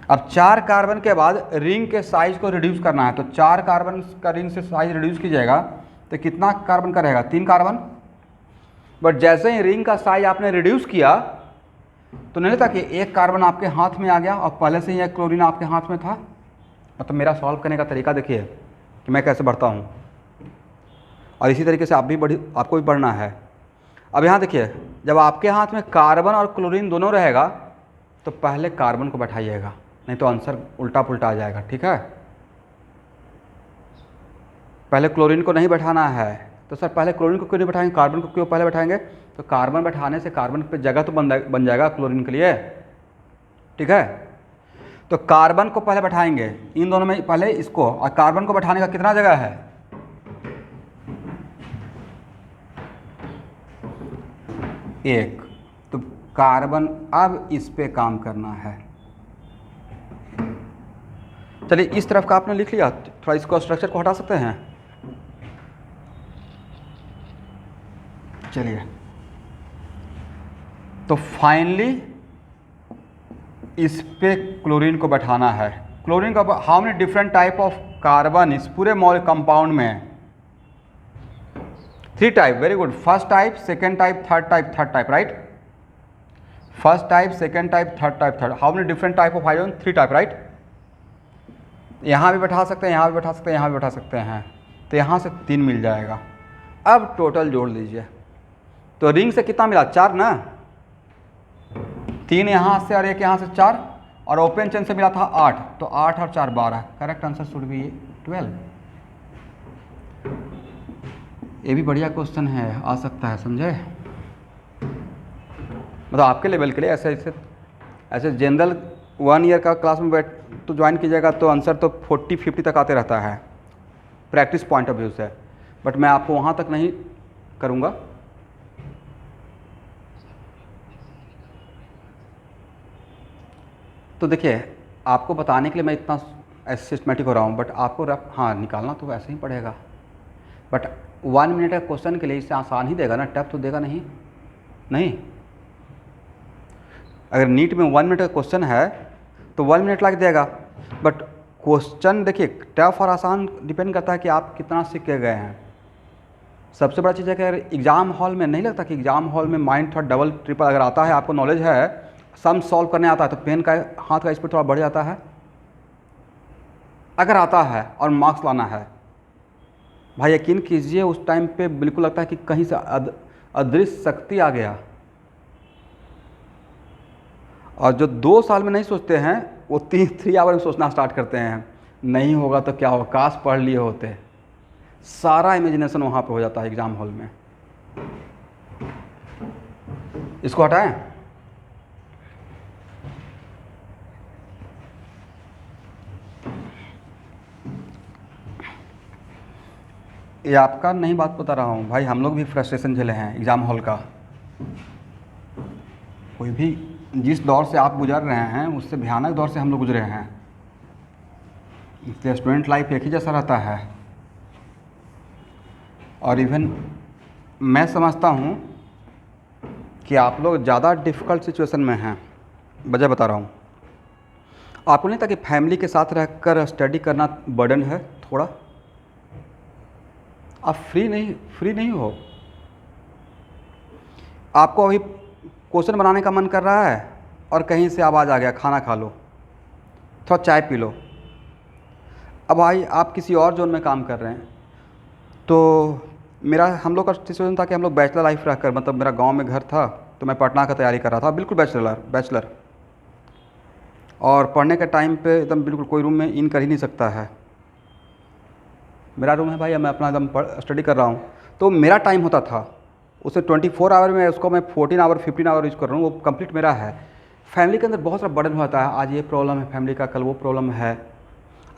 अब 4 कार्बन के बाद रिंग के साइज को रिड्यूस करना है, तो 4 कार्बन का रिंग से साइज रिड्यूस कीजिएगा तो कितना कार्बन का रहेगा? 3 कार्बन। बट जैसे ही रिंग का साइज आपने रिड्यूस किया तो नहीं था कि 1 कार्बन आपके हाथ में आ गया और पहले से ही एक क्लोरीन आपके हाथ में था। मतलब मेरा सॉल्व करने का तरीका देखिए कि मैं कैसे बढ़ता हूँ, और इसी तरीके से आप भी आपको भी बढ़ना है। अब यहाँ देखिए, जब आपके हाथ में कार्बन और क्लोरीन दोनों रहेगा तो पहले कार्बन को बैठाइएगा, नहीं तो आंसर उल्टा पुल्टा आ जाएगा, ठीक है। पहले क्लोरीन को नहीं बैठाना है, तो सर पहले क्लोरीन को क्यों नहीं बैठाएंगे, कार्बन को क्यों पहले बैठाएंगे? तो कार्बन बैठाने से कार्बन पे जगह तो बन जाएगा क्लोरीन के लिए, ठीक है। तो कार्बन को पहले बैठाएंगे, इन दोनों में पहले इसको, और कार्बन को बैठाने का कितना जगह है? एक। तो कार्बन अब इस पे काम करना है। चलिए इस तरफ का आपने लिख लिया, थोड़ा इसको स्ट्रक्चर को हटा सकते हैं। चलिए, तो फाइनली इस पे क्लोरीन को बैठाना है। क्लोरीन का how many different type of carbon इस पूरे मॉल कंपाउंड में? 3 type, very good. First type, second type, third type, right. First type, second type, third. How many different type of hydrogen? 3 type, right. यहाँ भी बैठा सकते हैं, यहाँ भी बैठा सकते हैं, यहाँ भी बैठा सकते हैं, तो यहाँ से 3 मिल जाएगा। अब टोटल जोड़ लीजिए, तो रिंग से कितना मिला? 4 ना, 3 यहाँ से और 1 यहाँ से 4, और ओपन चेन से मिला था 8, तो 8 और 4 12। Correct answer should B 12। ये भी बढ़िया क्वेश्चन है, आ सकता है, समझे। मतलब आपके लेवल के लिए ऐसे जनरल 1 ईयर का क्लास में बैठ तो ज्वाइन कीजिएगा तो आंसर तो 40-50 तक आते रहता है प्रैक्टिस पॉइंट ऑफ व्यू से, बट मैं आपको वहाँ तक नहीं करूँगा। तो देखिए, आपको बताने के लिए मैं इतना सिस्टमेटिक हो रहा हूँ, बट आपको हाँ निकालना तो वैसे ही पड़ेगा, बट 1 मिनट का क्वेश्चन के लिए इससे आसान ही देगा ना, टफ तो देगा नहीं। अगर नीट में 1 मिनट का क्वेश्चन है तो 1 मिनट लग जाएगा, बट क्वेश्चन देखिए टफ और आसान डिपेंड करता है कि आप कितना सीख के गए हैं। सबसे बड़ा चीज़ है कि अगर एग्ज़ाम हॉल में नहीं लगता कि एग्ज़ाम हॉल में माइंड थोड़ा डबल ट्रिपल अगर आता है, आपको नॉलेज है, सम सॉल्व करने आता है, तो पेन का हाथ का स्पीड थोड़ा बढ़ जाता है। अगर आता है और मार्क्स लाना है, भाई यकीन कीजिए उस टाइम पे बिल्कुल लगता है कि कहीं से अदृश्य शक्ति आ गया। और जो 2 साल में नहीं सोचते हैं वो 3 आवर में सोचना स्टार्ट करते हैं, नहीं होगा तो क्या होगा, काश पढ़ लिए होते। सारा इमेजिनेशन वहाँ पे हो जाता है एग्ज़ाम हॉल में। इसको हटाएं। ये आपका नहीं बात बता रहा हूँ भाई, हम लोग भी फ्रस्ट्रेशन झेले हैं एग्ज़ाम हॉल का। कोई भी जिस दौर से आप गुजर रहे हैं उससे भयानक दौर से हम लोग गुजरे हैं, इसलिए स्टूडेंट लाइफ एक ही जैसा रहता है। और इवन मैं समझता हूँ कि आप लोग ज़्यादा डिफ़िकल्ट सिचुएशन में हैं। वजह बता रहा हूँ, आपको नहीं था कि फैमिली के साथ रहकर स्टडी करना बर्डन है थोड़ा। आप फ्री नहीं हो। आपको अभी क्वेश्चन बनाने का मन कर रहा है और कहीं से आवाज़ आ गया, खाना खा लो, थोड़ा चाय पी लो। अब भाई आप किसी और जोन में काम कर रहे हैं, तो हम लोग का सिचुएशन था कि हम लोग बैचलर लाइफ रहकर, मतलब मेरा गांव में घर था तो मैं पटना का तैयारी कर रहा था, बिल्कुल बैचलर, और पढ़ने के टाइम पे एकदम बिल्कुल कोई रूम में इन कर ही नहीं सकता है। मेरा रूम है भाई, मैं अपना एकदम स्टडी कर रहा हूँ, तो मेरा टाइम होता था उसे 24 आवर में, उसको मैं 14 आवर 15 आवर यूज़ कर रहा हूँ, वो कंप्लीट मेरा है। फैमिली के अंदर बहुत सारा बर्डन होता है, आज ये प्रॉब्लम है फैमिली का, कल वो प्रॉब्लम है।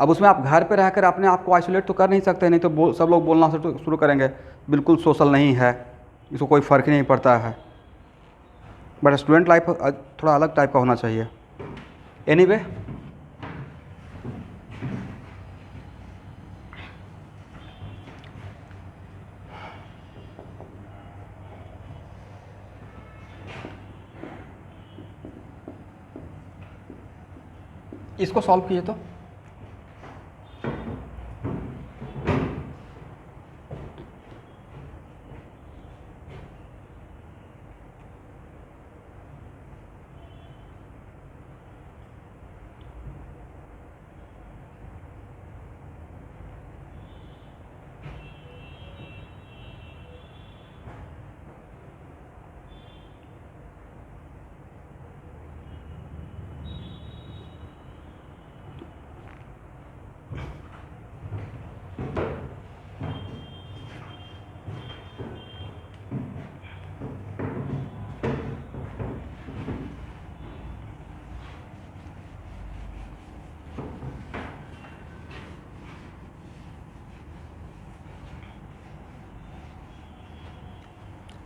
अब उसमें आप घर पे रहकर अपने आप को आइसोलेट तो कर नहीं सकते, नहीं तो सब लोग बोलना शुरू करेंगे बिल्कुल सोशल नहीं है, इसको कोई फ़र्क ही नहीं पड़ता है। बट स्टूडेंट लाइफ थोड़ा अलग टाइप का होना चाहिए। एनीवे, इसको सॉल्व कीजिए तो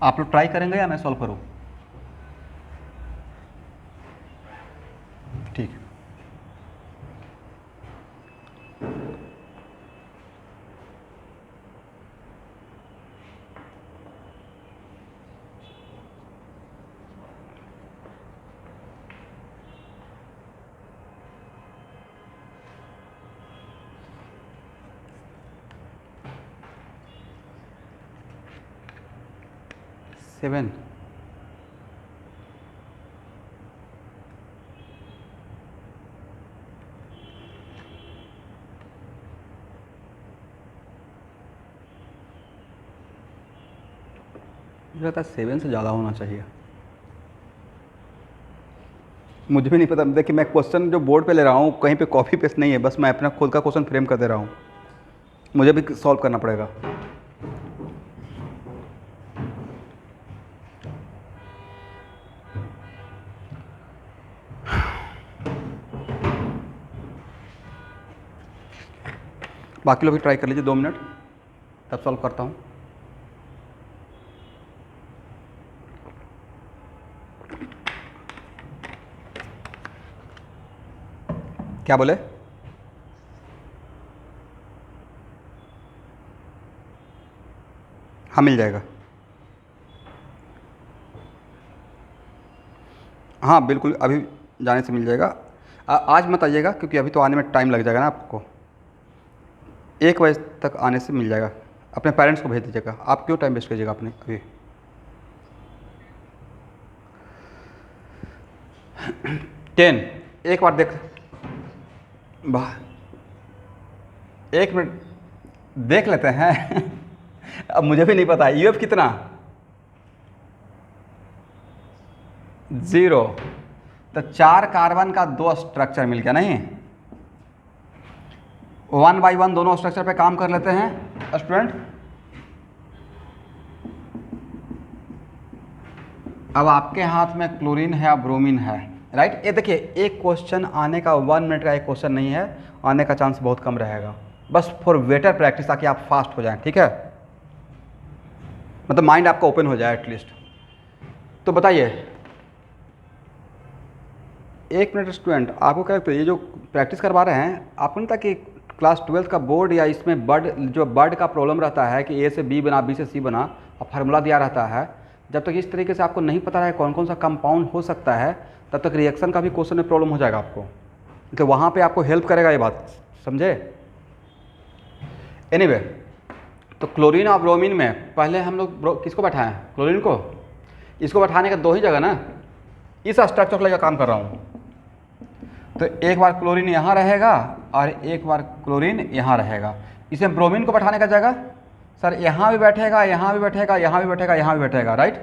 आप लोग ट्राई करेंगे या मैं सॉल्व करूँ? ठीक है। सेवन मुझे लगता है 7 से ज़्यादा होना चाहिए। मुझे भी नहीं पता। देखिए मैं क्वेश्चन जो बोर्ड पे ले रहा हूँ कहीं पे कॉपी पेस्ट नहीं है, बस मैं अपना खुद का क्वेश्चन फ्रेम कर दे रहा हूँ। मुझे भी सॉल्व करना पड़ेगा। बाकी लोग भी ट्राई कर लीजिए 2 मिनट, तब सॉल्व करता हूँ। क्या बोले? हाँ मिल जाएगा। हाँ बिल्कुल, अभी जाने से मिल जाएगा। आज मत आइएगा क्योंकि अभी तो आने में टाइम लग जाएगा ना आपको। 1 बजे तक आने से मिल जाएगा। अपने पेरेंट्स को भेज दीजिएगा। आप क्यों टाइम वेस्ट कीजिएगा अपने अभी। 10 एक बार देख, 1 मिनट देख लेते हैं। अब मुझे भी नहीं पता यूएफ कितना, 0। तो 4 कार्बन का 2 स्ट्रक्चर मिल गया नहीं। 1 बाई 1 दोनों स्ट्रक्चर पे काम कर लेते हैं स्टूडेंट। अब आपके हाथ में क्लोरीन है या ब्रोमीन है, राइट। ये देखिए एक क्वेश्चन आने का 1 मिनट का एक क्वेश्चन नहीं है, आने का चांस बहुत कम रहेगा। बस फॉर बेटर प्रैक्टिस, ताकि आप फास्ट हो जाएं, ठीक है। मतलब माइंड आपका ओपन हो जाए एटलीस्ट। तो बताइए 1 मिनट स्टूडेंट, आपको क्या लगता है ये जो प्रैक्टिस करवा रहे हैं, आपको नहीं था कि क्लास 12 का बोर्ड या इसमें बर्ड का प्रॉब्लम रहता है कि ए से बी बना, बी से सी बना, और फार्मूला दिया रहता है। जब तक इस तरीके से आपको नहीं पता है कौन कौन सा कंपाउंड हो सकता है, तब तक रिएक्शन का भी क्वेश्चन में प्रॉब्लम हो जाएगा आपको। तो वहाँ पे आपको हेल्प करेगा ये बात, समझे। एनीवे, तो क्लोरीन और ब्रोमीन में पहले हम लोग किसको बैठाएं? क्लोरीन को। इसको बैठाने का 2 ही जगह ना, इस स्ट्रक्चर को लेकर काम कर रहा हूँ। तो एक बार क्लोरीन यहाँ रहेगा और एक बार क्लोरीन यहाँ रहेगा। इसमें ब्रोमीन को बैठाने का जगह सर यहाँ भी बैठेगा, यहाँ भी बैठेगा, यहाँ भी बैठेगा, यहाँ भी बैठेगा, राइट।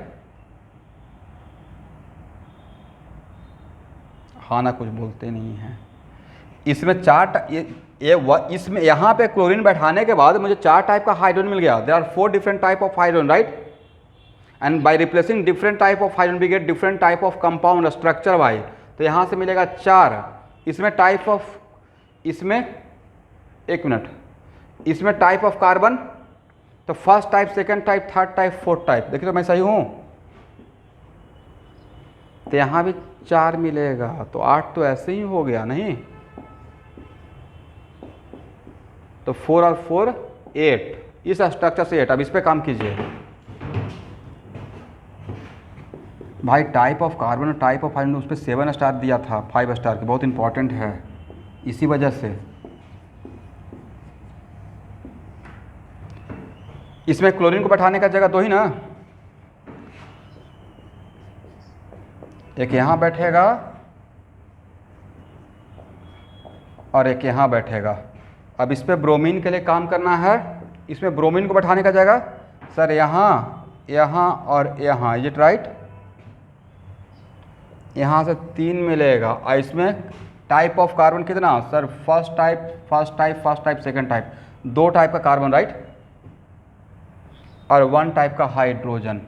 हाँ ना, कुछ बोलते नहीं हैं। इसमें इसमें यहाँ पे क्लोरीन बैठाने के बाद मुझे 4 टाइप का हाइड्रोजन मिल गया। There are 4 different type of hydrogen, right. And by replacing different type of hydrogen we get different type of compound structure wise. तो यहाँ से मिलेगा 4। इसमें टाइप ऑफ, इसमें 1 मिनट, इसमें टाइप ऑफ कार्बन, तो first type, second type, third type, fourth type. देखिए तो मैं सही हूँ। तो यहाँ भी 4 मिलेगा, तो 8 तो ऐसे ही हो गया नहीं। तो 4 और 4 8, इस स्ट्रक्चर से 8। अब इस पे काम कीजिए भाई। टाइप ऑफ कार्बन और टाइप ऑफ हाइड्रोजन उस पर 7 स्टार दिया था, 5 स्टार के, बहुत इंपॉर्टेंट है इसी वजह से। इसमें क्लोरीन को बैठाने का जगह 2 ही ना, एक यहाँ बैठेगा और एक यहाँ बैठेगा। अब इस पर ब्रोमीन के लिए काम करना है। इसमें ब्रोमीन को बैठाने का जगह सर यहाँ, यहाँ और यहाँ, इज इट राइट। यहाँ से 3 मिलेगा। और इसमें टाइप ऑफ कार्बन कितना sir? First type, first type, first type, second type, 2 type का कार्बन, राइट, और 1 टाइप का हाइड्रोजन।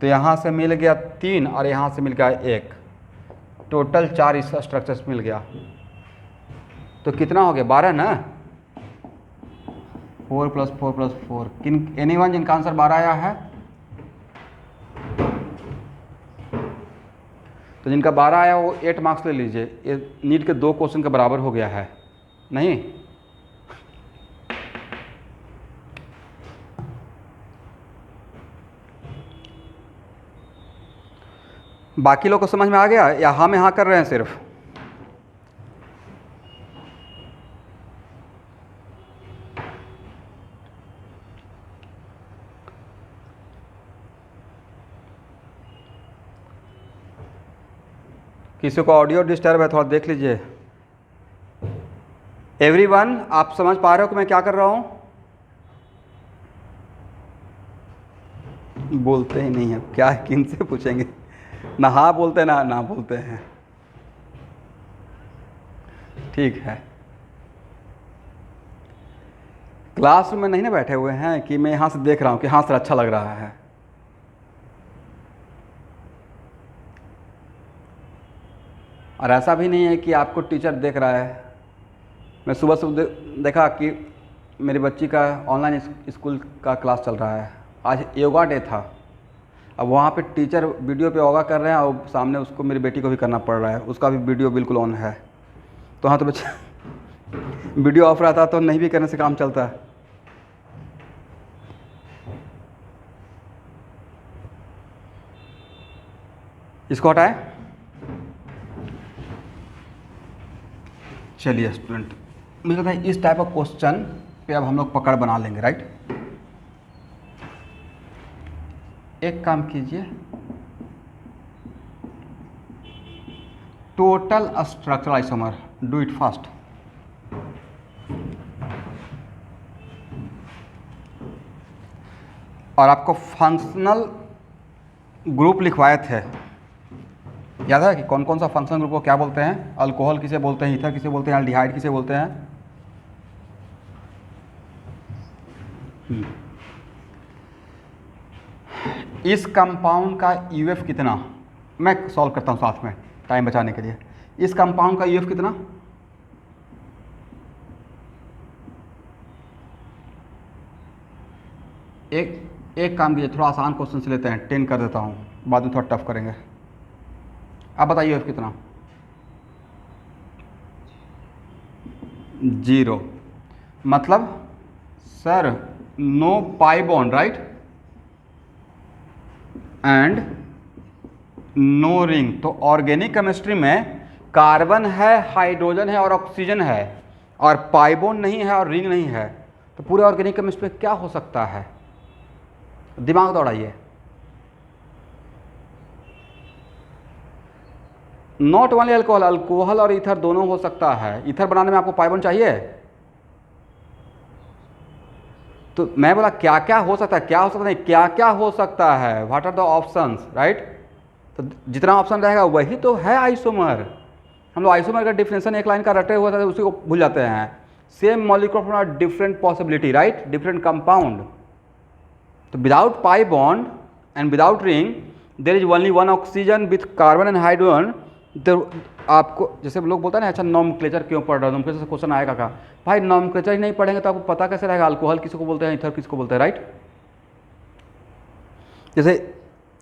तो यहाँ से मिल गया 3 और यहाँ से मिल गया 1, टोटल 4 इस स्ट्रक्चर से मिल गया। तो कितना हो गया? 12 ना। 4 + 4 + 4, एनीवन जिनका आंसर 12 आया है? तो जिनका 12 आया वो 8 मार्क्स ले लीजिए, ये नीट के 2 क्वेश्चन के बराबर हो गया है नहीं। बाकी लोग को समझ में आ गया या हाँ में हाँ कर रहे हैं सिर्फ? किसी को ऑडियो डिस्टर्ब है, थोड़ा देख लीजिए। एवरीवन, आप समझ पा रहे हो कि मैं क्या कर रहा हूँ? बोलते ही नहीं है, क्या है, किन से पूछेंगे? ना हाँ बोलते हैं ना बोलते हैं। ठीक है, क्लासरूम में नहीं ना बैठे हुए हैं कि मैं यहाँ से देख रहा हूँ कि हाँ सर अच्छा लग रहा है। और ऐसा भी नहीं है कि आपको टीचर देख रहा है। मैं सुबह सुबह देखा कि मेरी बच्ची का ऑनलाइन स्कूल का क्लास चल रहा है, आज योगा डे था। अब वहाँ पे टीचर वीडियो पे योगा कर रहे हैं और सामने उसको मेरी बेटी को भी करना पड़ रहा है, उसका भी वीडियो बिल्कुल ऑन है। तो हाँ, तो बच्चा वीडियो ऑफ रहता तो नहीं भी करने से काम चलता है। इसको हटाए। चलिए स्टूडेंट, मुझे लगता है इस टाइप ऑफ क्वेश्चन पे अब हम लोग पकड़ बना लेंगे, राइट? एक काम कीजिए, total structural isomer, do it fast. और आपको फंक्शनल ग्रुप लिखवाए थे, याद है कि कौन कौन सा फंक्शनल ग्रुप को क्या बोलते हैं? अल्कोहल किसे बोलते हैं, ईथर किसे बोलते हैं, एल्डिहाइड किसे बोलते हैं? इस कंपाउंड का यूएफ कितना? मैं सॉल्व करता हूँ साथ में टाइम बचाने के लिए। इस कंपाउंड का यूएफ कितना? एक काम कीजिए, थोड़ा आसान क्वेश्चन से लेते हैं, 10 कर देता हूँ, बाद में थोड़ा टफ करेंगे। आप बताइए यूएफ कितना? 0। मतलब sir no pi bond, right, and no ring. तो ऑर्गेनिक केमिस्ट्री में कार्बन है, हाइड्रोजन है और ऑक्सीजन है, और पाई बॉन्ड नहीं है और रिंग नहीं है, तो पूरे ऑर्गेनिक केमिस्ट्री में क्या हो सकता है? दिमाग दौड़ाइए। नॉट ओनली अल्कोहल, अल्कोहल और ईथर दोनों हो सकता है। ईथर बनाने में आपको पाई बॉन्ड चाहिए, तो मैं बोला क्या क्या हो सकता है, क्या हो सकता नहीं, क्या क्या हो सकता है, what are the options, right? तो जितना ऑप्शन रहेगा वही तो है आइसोमर। हम लोग आइसोमर का डिफिनेशन एक लाइन का रटे हुआ था, उसी को भूल जाते हैं। Same molecule different possibility, right, different compound. तो without pi bond and without ring there is only one oxygen with carbon and hydrogen. तो आपको जैसे लोग बोलते हैं ना, अच्छा नॉमक्लेचर क्यों पढ़ रहा है, नॉमक्लेचर से क्वेश्चन आएगा का? भाई नॉमक्लेचर ही नहीं पढ़ेंगे तो आपको पता कैसे रहेगा अल्कोहल किसको बोलते हैं, ईथर किसको बोलते हैं, राइट? जैसे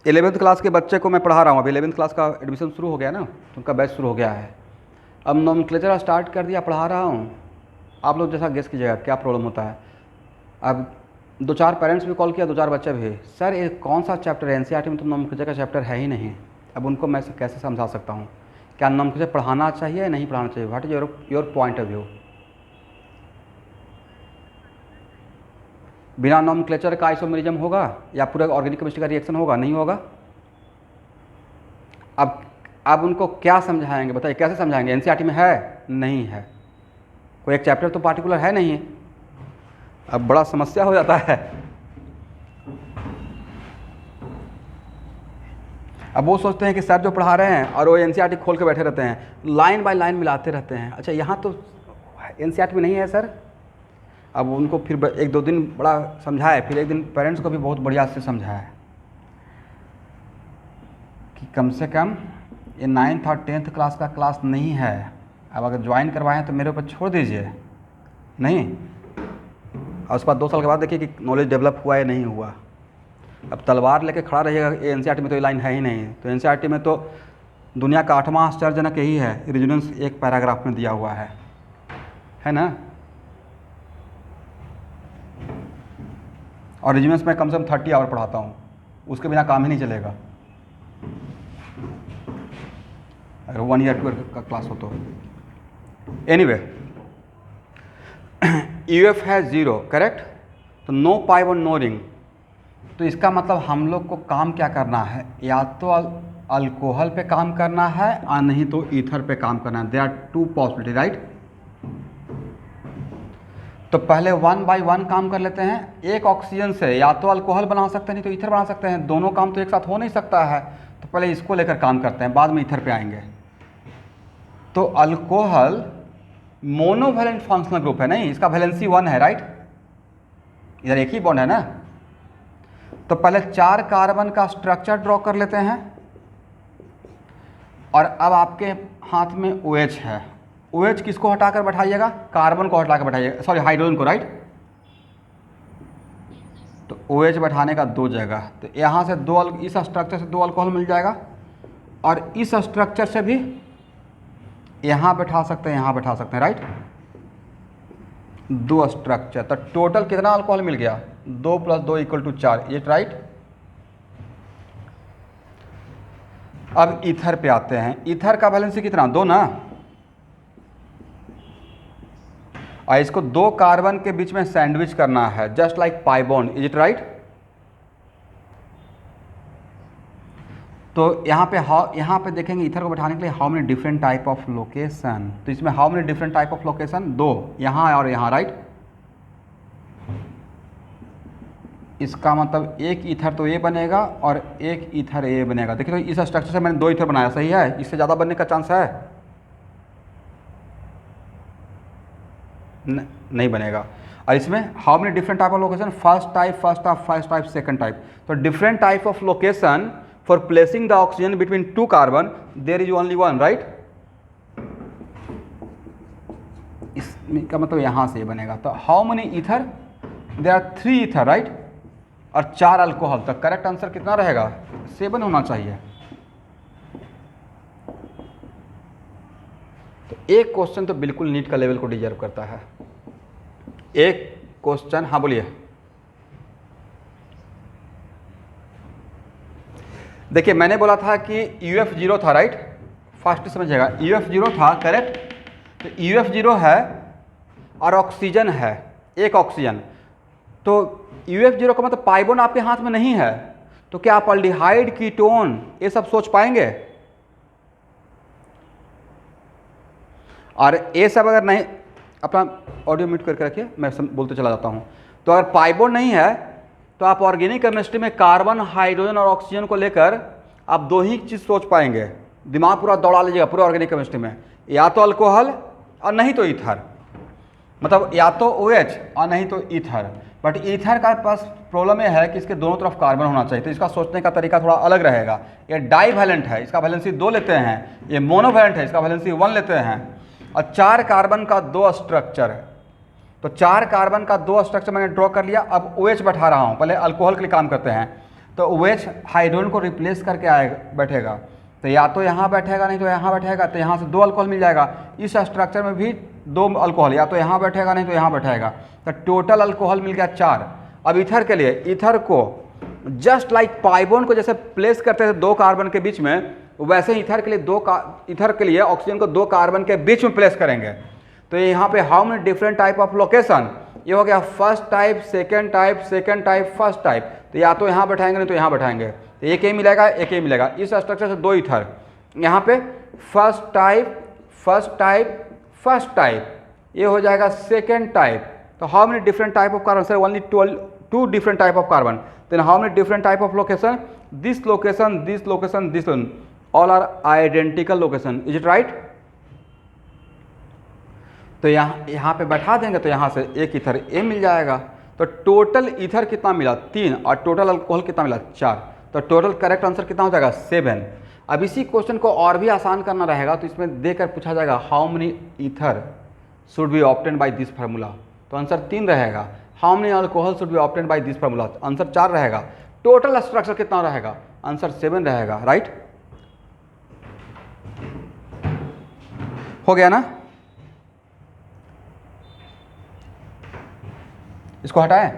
11th क्लास के बच्चे को मैं पढ़ा रहा हूँ, अभी 11th क्लास का एडमिशन शुरू हो गया ना, तो उनका बैच शुरू हो गया है। अब नॉमक्लेचर स्टार्ट कर दिया, पढ़ा रहा हूँ, आप लोग जैसा गेस कीजिएगा क्या प्रॉब्लम होता है। अब 2-4 पेरेंट्स भी कॉल किया, 2-4 बच्चे भी, सर ये कौन सा चैप्टर है, एनसीईआरटी में तो नॉमक्लेचर का चैप्टर है ही नहीं। अब उनको मैं कैसे समझा सकता हूँ, क्या नॉमक्लेचर पढ़ाना चाहिए या नहीं पढ़ाना चाहिए? What is your point of view? बिना नॉमक्लेचर का आइसोमेरिज्म होगा या पूरा ऑर्गेनिक केमिस्ट्री का रिएक्शन होगा? नहीं होगा। अब उनको क्या समझाएंगे बताइए, कैसे समझाएंगे? एनसीईआरटी में है नहीं है, कोई एक चैप्टर तो पार्टिकुलर है नहीं। अब बड़ा समस्या हो जाता है। अब वो सोचते हैं कि सर जो पढ़ा रहे हैं और वो एनसीईआरटी खोल के बैठे रहते हैं, लाइन बाय लाइन मिलाते रहते हैं। अच्छा यहाँ तो एनसीईआरटी में नहीं है सर। अब उनको फिर 1-2 दिन बड़ा समझाए, फिर एक दिन पेरेंट्स को भी बहुत बढ़िया से समझाया कि कम से कम ये 9th और 10th क्लास का क्लास नहीं है। अब अगर ज्वाइन करवाएं तो मेरे ऊपर छोड़ दीजिए, नहीं। और उसके बाद 2 साल के बाद देखिए कि नॉलेज डेवलप हुआ या नहीं हुआ। अब तलवार लेके खड़ा रहिएगा एनसीईआरटी में, तो ये लाइन है ही नहीं। तो एनसीईआरटी में तो दुनिया का 8वां आश्चर्यजनक यही है, रेजोनेंस एक पैराग्राफ में दिया हुआ है ना। और रेजोनेंस में कम से कम 30 आवर पढ़ाता हूँ, उसके बिना काम ही नहीं चलेगा अगर 1 ईयर 2 ईयर का क्लास हो तो। एनीवे यूएफ है 0, करेक्ट। तो नो पाइप और नो रिंग, तो इसका मतलब हम लोग को काम क्या करना है, या तो अल्कोहल पे काम करना है और नहीं तो ईथर पे काम करना है। There are 2 possibility, right. तो पहले 1 बाय 1 काम कर लेते हैं। एक ऑक्सीजन से या तो अल्कोहल बना सकते हैं नहीं तो ईथर बना सकते हैं, दोनों काम तो एक साथ हो नहीं सकता है। तो पहले इसको लेकर काम करते हैं, बाद में ईथर पे आएंगे। तो अल्कोहल मोनोवैलेंट फंक्शनल ग्रुप है, नहीं, इसका वैलेंसी 1 है, राइट। इधर एक ही बॉन्ड है ना। तो पहले 4 कार्बन का स्ट्रक्चर ड्रॉ कर लेते हैं। और अब आपके हाथ में OH है। OH किसको हटाकर बैठाइएगा, कार्बन को हटाकर बैठाइएगा, सॉरी हाइड्रोजन को, राइट। तो OH बैठाने का 2 जगह, तो यहाँ से इस स्ट्रक्चर से 2 अल्कोहल मिल जाएगा और इस स्ट्रक्चर से भी यहाँ बैठा सकते हैं, यहाँ बैठा सकते हैं, राइट। 2 स्ट्रक्चर, तो टोटल कितना अल्कोहल मिल गया, 2 + 2 = 4, ये राइट। अब ईथर पे आते हैं। ईथर का वैलेंसी कितना, 2 ना। और इसको 2 कार्बन के बीच में सैंडविच करना है, just like pi bond, is it right. तो यहाँ पे देखेंगे ईथर को बैठाने के लिए how many different type of location. तो इसमें how many different type of location, 2 यहाँ और यहाँ, राइट। इसका मतलब एक ईथर तो ये बनेगा और एक ईथर ये बनेगा। देखिए तो इस स्ट्रक्चर से मैंने 2 ईथर बनाया, सही है। इससे ज़्यादा बनने का चांस है, नहीं बनेगा। और इसमें how many different type of location, first type, second type. तो different type of location for placing the oxygen between 2 carbon, there is only 1, right. इसका मतलब यहाँ से ये बनेगा। तो how many ether, there are 3 ether, right, और 4 alcohol. तो करेक्ट आंसर कितना रहेगा, 7 होना चाहिए। तो एक क्वेश्चन तो बिल्कुल नीट का लेवल को डिजर्व करता है। एक क्वेश्चन, हाँ बोलिए। देखिए मैंने बोला था कि UF 0 था, राइट। फास्ट समझिएगा, UF 0 था, करेक्ट। तो UF 0 है और ऑक्सीजन है, एक ऑक्सीजन। तो UF 0 का मतलब पाई बॉन्ड आपके हाथ में नहीं है, तो क्या आप अल्डिहाइड, कीटोन ये सब सोच पाएंगे? और ये सब अगर नहीं, अपना ऑडियो म्यूट करके रखिए, मैं बोलते चला जाता हूँ। तो अगर पाई बॉन्ड नहीं है तो आप ऑर्गेनिक केमिस्ट्री में कार्बन, हाइड्रोजन और ऑक्सीजन को लेकर आप 2 ही चीज़ सोच पाएंगे। दिमाग पूरा दौड़ा लीजिएगा पूरे ऑर्गेनिक केमिस्ट्री में, या तो अल्कोहल और नहीं तो ईथर, मतलब या तो OH और नहीं तो ईथर। बट ईथर का पास प्रॉब्लम यह है कि इसके दोनों तरफ कार्बन होना चाहिए, तो इसका सोचने का तरीका थोड़ा अलग रहेगा। ये डाईवैलेंट है, इसका वैलेंसी 2 लेते हैं। ये मोनोवैलेंट है, इसका वैलेंसी 1 लेते हैं। और 4 कार्बन का 2 स्ट्रक्चर है, तो 4 कार्बन का 2 स्ट्रक्चर मैंने ड्रॉ कर लिया। अब OH बैठा रहा हूँ, पहले अल्कोहल के लिए काम करते हैं। तो OH हाइड्रोजन को रिप्लेस करके बैठेगा, तो या तो यहाँ बैठेगा नहीं तो यहाँ बैठेगा, तो यहाँ से 2 अल्कोहल मिल जाएगा। इस स्ट्रक्चर में भी 2 अल्कोहल, या तो यहाँ बैठेगा नहीं तो यहाँ बैठेगा, तो टोटल अल्कोहल मिल गया 4। अब ईथर के लिए, ईथर को जस्ट लाइक पाई बॉन्ड को जैसे प्लेस करते थे 2 कार्बन के बीच में, वैसे ईथर के लिए ईथर के लिए ऑक्सीजन को 2 कार्बन के बीच में प्लेस करेंगे। तो यहाँ पे how many different type of location, ये हो गया first type, second type, first type. तो या तो यहाँ बैठाएंगे नहीं तो यहाँ बैठाएंगे, तो एक ही मिलेगा, एक ही मिलेगा। इस स्ट्रक्चर से 2 ईथर, यहाँ पे फर्स्ट टाइप, ये हो जाएगा सेकंड टाइप। तो how many different type of carbon, sir only 2 different type of carbon. Then how many different type of location, this location, all are identical location, is it right. तो यहाँ पे बैठा देंगे तो यहाँ से एक ईथर ए मिल जाएगा। तो टोटल ईथर कितना मिला, 3, और टोटल अल्कोहल कितना मिला, 4। तो टोटल करेक्ट आंसर कितना हो जाएगा, 7। अब इसी क्वेश्चन को और भी आसान करना रहेगा, तो इसमें देकर पूछा जाएगा how many ether should be obtained by this formula, तो आंसर 3 रहेगा। How many alcohol should be obtained by this formula, answer 4 रहेगा। टोटल स्ट्रक्चर कितना रहेगा, आंसर 7 रहेगा, राइट। हो गया ना? इसको हटाएं?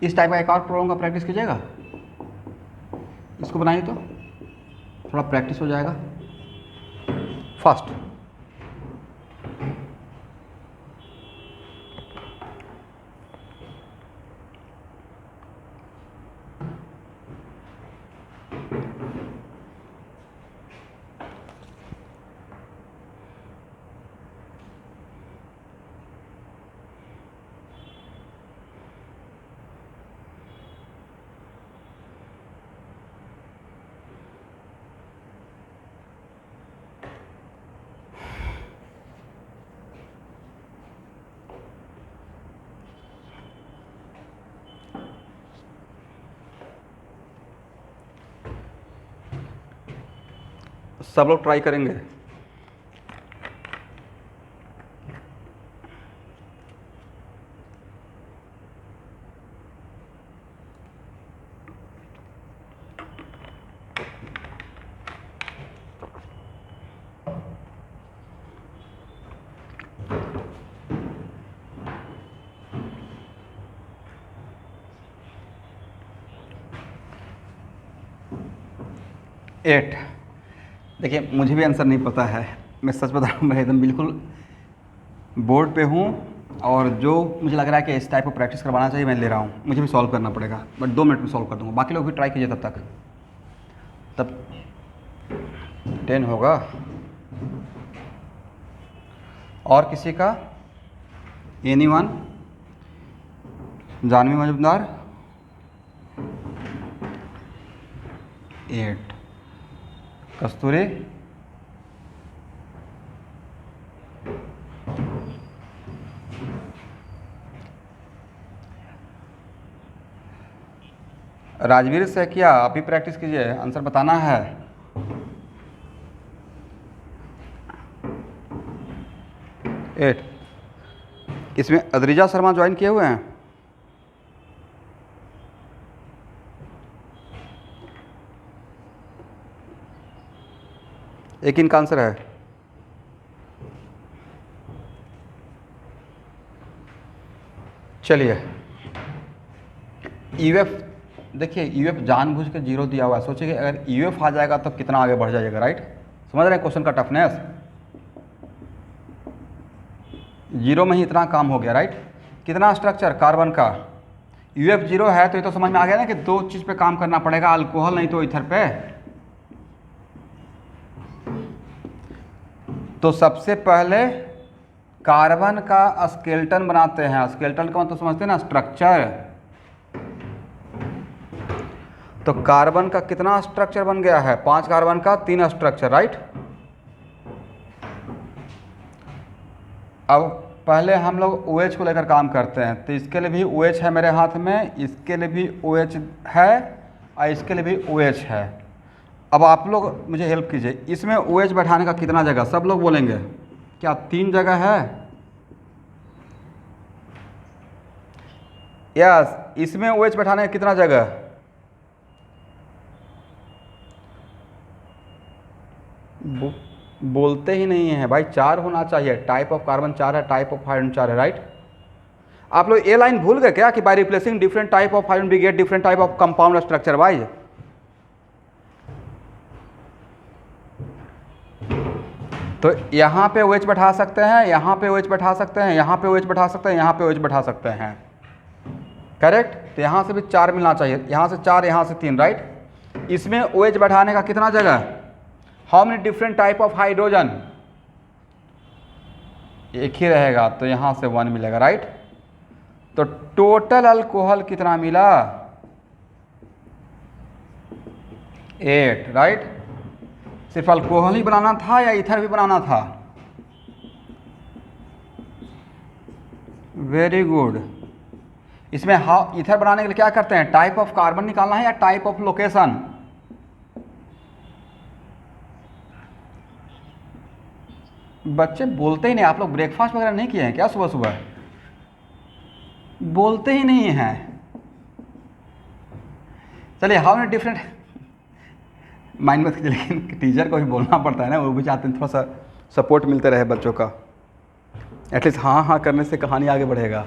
इस टाइप का एक और प्रॉब्लम का प्रैक्टिस कीजिएगा। इसको बनाइए तो थोड़ा प्रैक्टिस हो जाएगा फास्ट। सब लोग ट्राई करेंगे। एट। देखिए मुझे भी आंसर नहीं पता है, मैं सच बता रहा हूँ, मैं एकदम बिल्कुल बोर्ड पे हूँ और जो मुझे लग रहा है कि इस टाइप ऑफ प्रैक्टिस करवाना चाहिए मैं ले रहा हूँ। मुझे भी सॉल्व करना पड़ेगा, बट 2 मिनट में सॉल्व कर दूँगा। बाकी लोग भी ट्राई कीजिए तब 10 होगा। और किसी का? एनीवन? जानवी मजुमदार? 8। कस्तूरी? राजवीर से क्या आप ही प्रैक्टिस कीजिए, आंसर बताना है। एट। इसमें अद्रिजा शर्मा ज्वाइन किए हुए हैं? एक इनका आंसर है। चलिए यूएफ, देखिए यूएफ जानबूझ के 0 दिया हुआ है। सोचिए कि अगर यूएफ आ जाएगा तो कितना आगे बढ़ जाएगा, राइट? समझ रहे हैं क्वेश्चन का टफनेस? 0 में ही इतना काम हो गया, राइट? कितना स्ट्रक्चर कार्बन का? यूएफ 0 है तो ये तो समझ में आ गया ना कि 2 चीज़ पे काम करना पड़ेगा, अल्कोहल नहीं तो ईथर पे। तो सबसे पहले कार्बन का स्केलेटन बनाते हैं। स्केलेटन का मतलब समझते हैं ना, स्ट्रक्चर। तो कार्बन का कितना स्ट्रक्चर बन गया है? 5 कार्बन का 3 स्ट्रक्चर, राइट? अब पहले हम लोग OH को लेकर काम करते हैं, तो इसके लिए भी OH है मेरे हाथ में, इसके लिए भी OH है और इसके लिए भी OH है। अब आप लोग मुझे हेल्प कीजिए, इसमें OH बैठाने का कितना जगह? सब लोग बोलेंगे क्या 3 जगह है? यस, इसमें OH बैठाने का कितना जगह? बोलते ही नहीं है भाई, 4 होना चाहिए। टाइप ऑफ कार्बन 4 है, टाइप ऑफ हाइड्रोजन 4 है, राइट? आप लोग ये लाइन भूल गए क्या कि by replacing different type of hydrogen we get different type of compound structure wise? तो यहाँ पे OH बैठा सकते हैं, यहाँ पे OH बैठा सकते हैं, यहाँ पे OH बैठा सकते हैं, यहाँ पे OH बैठा सकते हैं, करेक्ट? तो यहाँ से भी 4 मिलना चाहिए, यहाँ से 4, यहाँ से 3, राइट? इसमें OH बैठाने का कितना जगह? How many different type of hydrogen? एक ही रहेगा, तो यहाँ से 1 मिलेगा, राइट? तो टोटल अल्कोहल कितना मिला? 8, राइट? सिर्फ अल्कोहल ही बनाना था या ईथर भी बनाना था? Very good. इसमें ईथर बनाने के लिए क्या करते हैं? टाइप ऑफ कार्बन निकालना है या टाइप ऑफ लोकेशन? बच्चे बोलते ही नहीं। आप लोग ब्रेकफास्ट वगैरह नहीं किए हैं क्या सुबह सुबह? बोलते ही नहीं हैं। चलिए हाउ मेनी डिफरेंट, माइंड मत कीजिए, लेकिन टीचर को भी बोलना पड़ता है ना, वो भी चाहते हैं थोड़ा सा सपोर्ट मिलते रहे बच्चों का, एटलीस्ट हाँ हाँ करने से कहानी आगे बढ़ेगा।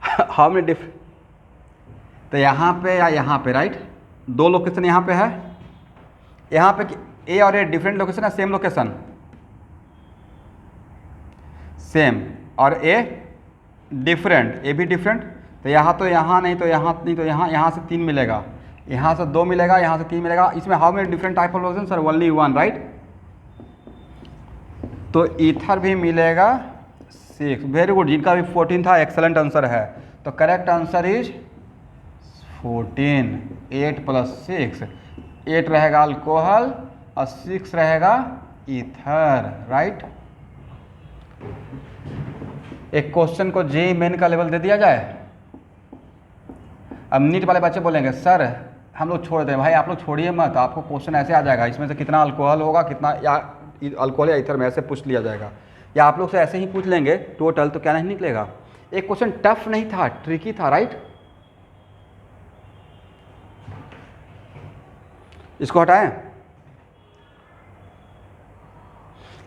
हाउ मेनी डिफरेंट, तो यहाँ पे या यहाँ पे, राइट, दो लोकेशन यहाँ पे है, यहाँ पे ए और ए डिफरेंट लोकेशन है, सेम लोकेशन, सेम, और ए डिफरेंट, ए भी डिफरेंट, तो यहाँ तो यहाँ नहीं, तो यहाँ नहीं, तो यहाँ, यहाँ से 3 मिलेगा, यहाँ से 2 मिलेगा, यहाँ से 3 मिलेगा। इसमें how many different type of location sir? Only 1, right. तो ईथर भी मिलेगा 6। वेरी गुड, जिनका भी 14 था एक्सेलेंट आंसर है। तो करेक्ट आंसर इज 14। 8 + 6, 8 रहेगा अल्कोहल और 6 रहेगा ईथर, राइट। एक क्वेश्चन को जे मेन का लेवल दे दिया जाए। अब नीट वाले बच्चे बोलेंगे सर हम लोग छोड़ दें, भाई आप लोग छोड़िए मत, आपको क्वेश्चन ऐसे आ जाएगा, इसमें से कितना अल्कोहल होगा, कितना या अल्कोहल या ईथर में ऐसे पूछ लिया जाएगा, या आप लोग से ऐसे ही पूछ लेंगे टोटल, तो क्या नहीं निकलेगा। एक क्वेश्चन टफ नहीं था, ट्रिकी था, राइट। इसको हटाएं।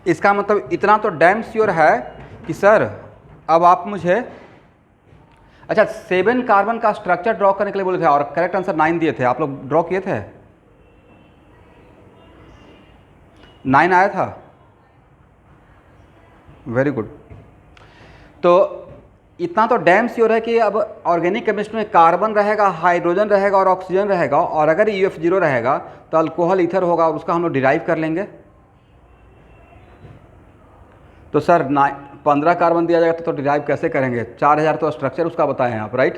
इसका मतलब इतना तो डैम श्योर है कि सर अब आप मुझे, अच्छा 7 कार्बन का स्ट्रक्चर ड्रॉ करने के लिए बोले थे और करेक्ट आंसर 9 दिए थे, आप लोग ड्रॉ किए थे? 9 आया था, वेरी गुड। तो इतना तो डैम श्योर है कि अब ऑर्गेनिक केमिस्ट्री में कार्बन रहेगा, हाइड्रोजन रहेगा और ऑक्सीजन रहेगा, और अगर UF0 रहेगा तो अल्कोहल ईथर होगा, और उसका हम लोग डिराइव कर लेंगे। तो सर 15 कार्बन दिया जाएगा तो डिराइव कैसे करेंगे? 4000 तो स्ट्रक्चर उसका बताएं आप, राइट।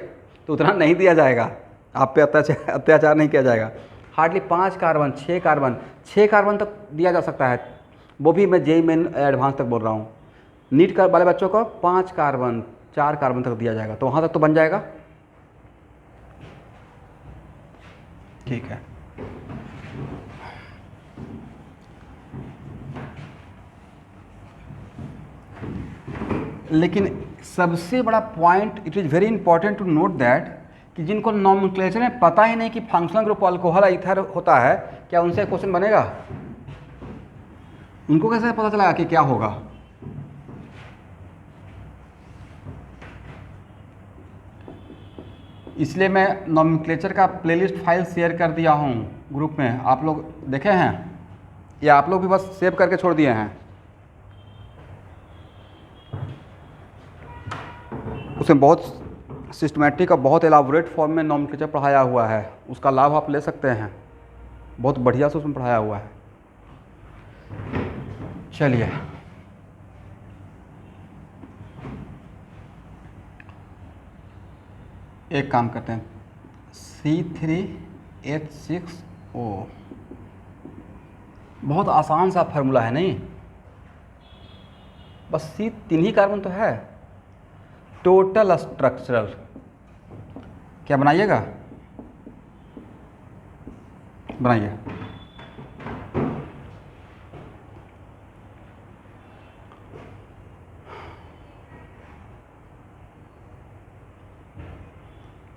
तो उतना नहीं दिया जाएगा, आप पे अत्याचार नहीं किया जाएगा। हार्डली 5 कार्बन, 6 कार्बन, 6 कार्बन तक दिया जा सकता है, वो भी मैं जेई मेन एडवांस तक बोल रहा हूँ। नीट का वाले बच्चों को 5 कार्बन, 4 कार्बन तक दिया जाएगा, तो वहाँ तक तो बन जाएगा। ठीक है, लेकिन सबसे बड़ा point, it is very important to note that, कि जिनको नॉमेनक्लेचर में पता ही नहीं कि फंक्शनल ग्रुप अल्कोहल ईथर होता है, क्या उनसे क्वेश्चन बनेगा? उनको कैसे पता चला कि क्या होगा? इसलिए मैं नॉमेनक्लेचर का प्लेलिस्ट फाइल शेयर कर दिया हूँ ग्रुप में, आप लोग देखे हैं या आप लोग भी बस सेव करके छोड़ दिए हैं? उसमें बहुत सिस्टमेटिक और बहुत एलाबोरेट फॉर्म में नॉमेनक्लेचर पढ़ाया हुआ है, उसका लाभ आप ले सकते हैं, बहुत बढ़िया से उसमें पढ़ाया हुआ है। चलिए एक काम करते हैं, C3H6O, बहुत आसान सा फार्मूला है नहीं, बस तीन ही कार्बन तो है। टोटल स्ट्रक्चरल क्या बनाइएगा? बनाइए।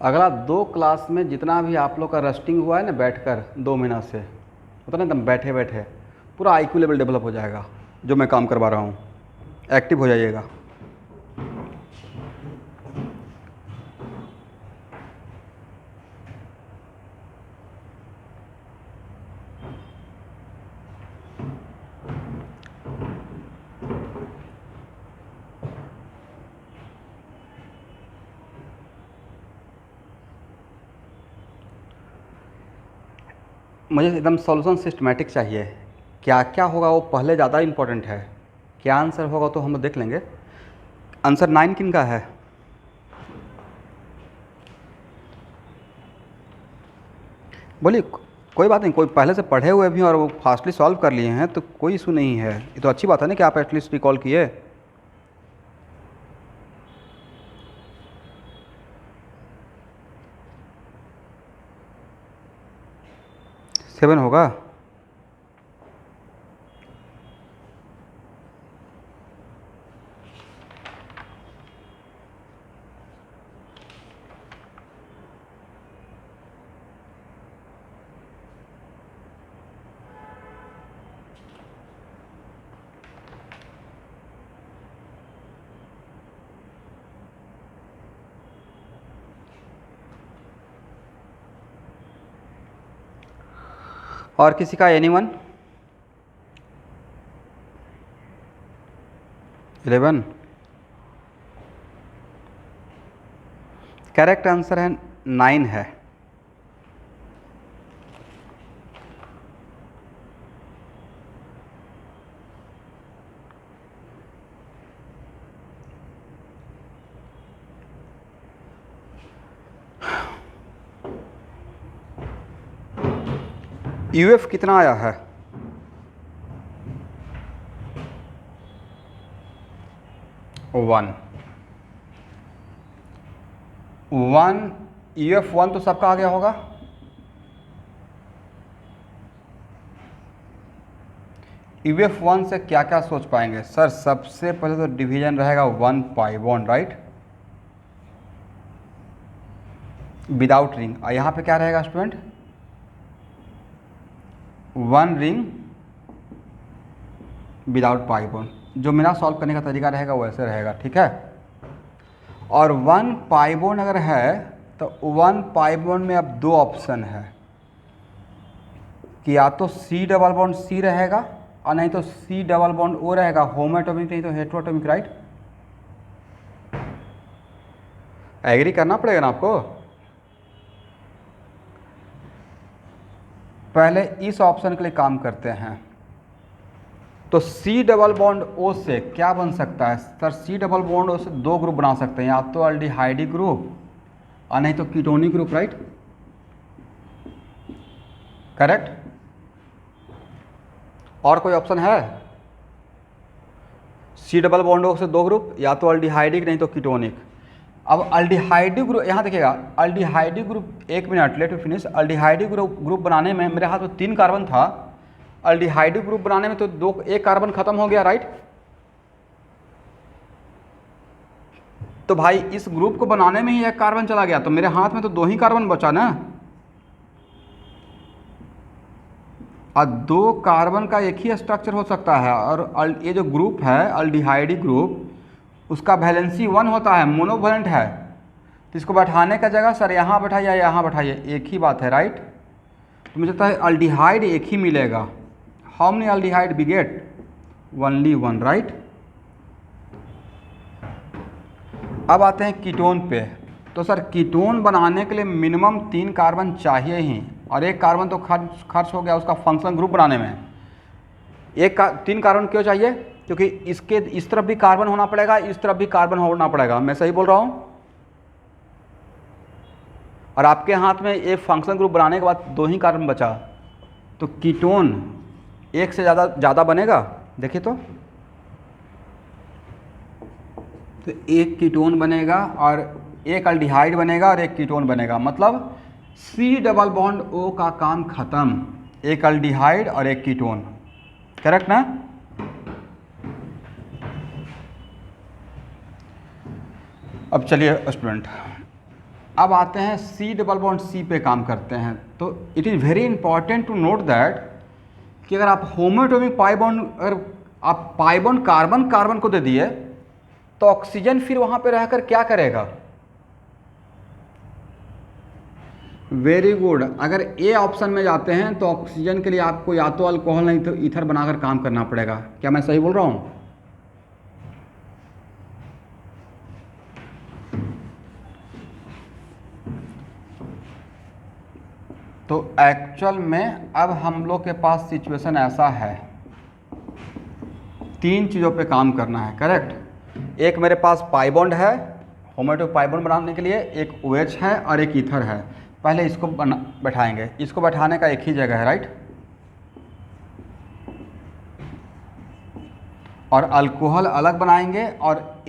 अगला 2 क्लास में जितना भी आप लोग का रस्टिंग हुआ है ना बैठकर 2 महीना से, उतना एकदम बैठे बैठे पूरा IQ लेवल डेवलप हो जाएगा, जो मैं काम करवा रहा हूँ। एक्टिव हो जाइएगा। मुझे एकदम सॉल्यूशन सिस्टमेटिक चाहिए, क्या क्या होगा वो पहले ज़्यादा इम्पोर्टेंट है, क्या आंसर होगा तो हम लोग देख लेंगे। आंसर 9 किन का है? बोलिए, कोई बात नहीं, कोई पहले से पढ़े हुए भी और वो फास्टली सॉल्व कर लिए हैं तो कोई इशू नहीं है, ये तो अच्छी बात है ना कि आप एटलीस्ट रिकॉल किए। सेवन होगा। और किसी का एनीवन? 11। करेक्ट आंसर है 9 है। यूएफ कितना आया है? 1। यूएफ 1 तो सबका आ गया होगा। यूएफ 1 से क्या क्या सोच पाएंगे सर? सबसे पहले तो डिवीजन रहेगा 1 पाई बॉन्ड, राइट, विदाउट रिंग। और यहाँ पे क्या रहेगा student? 1 ring without pi bond. जो मेरा सॉल्व करने का तरीका रहेगा वैसे रहेगा, ठीक है। और 1 पाई बॉन्ड अगर है तो 1 पाई बॉन्ड में अब 2 ऑप्शन है कि या तो C डबल बॉन्ड C रहेगा और नहीं तो C डबल बॉन्ड O रहेगा, होमोएटॉमिक नहीं तो हेटेरोएटॉमिक, राइट। एग्री करना पड़ेगा ना आपको। पहले इस ऑप्शन के लिए काम करते हैं। तो C डबल बॉन्ड O से क्या बन सकता है sir? C double bond O से 2 ग्रुप बना सकते हैं, या तो अल्डिहाइडिक ग्रुप और नहीं तो कीटोनिक ग्रुप, राइट, करेक्ट। और कोई ऑप्शन है? C डबल बॉन्ड O से 2 ग्रुप, या तो अल्डिहाइडिक नहीं तो कीटोनिक। अब अल्डिहाइडिक ग्रुप, यहाँ देखिएगा, aldehydic group, 1 minute let me finish. Aldehydic group बनाने में मेरे हाथ में 3 कार्बन था। अल्डिहाइडिक ग्रुप बनाने में तो 1 कार्बन खत्म हो गया, राइट। तो भाई इस ग्रुप को बनाने में ही 1 कार्बन चला गया, तो मेरे हाथ में तो 2 ही कार्बन बचा ना। और 2 कार्बन का एक ही स्ट्रक्चर हो सकता है। और ये जो ग्रुप है अल्डिहाइडिक ग्रुप, उसका वैलेंसी 1 होता है, मोनोवैलेंट है। तो इसको बैठाने का जगह सर यहाँ बैठाइए या यहाँ बैठाइए, एक ही बात है, राइट। तो मुझे लगता है अल्डिहाइड एक ही मिलेगा। How many aldehyde we get? Only 1, right. अब आते हैं कीटोन पे। तो सर कीटोन बनाने के लिए मिनिमम 3 कार्बन चाहिए ही, और 1 कार्बन तो खर्च हो गया उसका फंक्शन ग्रुप बनाने में। 3 कार्बन क्यों चाहिए? क्योंकि इसके इस तरफ भी कार्बन होना पड़ेगा, इस तरफ भी कार्बन होना पड़ेगा। मैं सही बोल रहा हूँ? और आपके हाथ में एक फंक्शन ग्रुप बनाने के बाद 2 ही कार्बन बचा, तो कीटोन 1 से ज़्यादा बनेगा। देखिए तो 1 कीटोन बनेगा और 1 अल्डिहाइड बनेगा और 1 कीटोन बनेगा। मतलब C डबल बॉन्ड O का काम खत्म, 1 अल्डिहाइड और 1 कीटोन, करेक्ट ना। अब चलिए स्टूडेंट, अब आते हैं C डबल बॉन्ड C पे काम करते हैं। तो it is very important to note that कि अगर आप होमोएटॉमिक पाई बॉन्ड, अगर आप पाई बॉन्ड कार्बन को दे दिए तो ऑक्सीजन फिर वहाँ पे रहकर क्या करेगा? Very good. अगर ए ऑप्शन में जाते हैं तो ऑक्सीजन के लिए आपको या तो अल्कोहल नहीं तो ईथर बनाकर काम करना पड़ेगा। क्या मैं सही बोल रहा हूँ? तो एक्चुअल में अब हम लोग के पास सिचुएशन ऐसा है, 3 चीज़ों पे काम करना है, करेक्ट। एक मेरे पास पाई बॉन्ड है, होमोएटॉमिक पाई बॉन्ड बनाने के लिए, एक OH है और एक ईथर है। पहले इसको बैठाएंगे, इसको बैठाने का एक ही जगह है, राइट। और अल्कोहल अलग बनाएंगे, और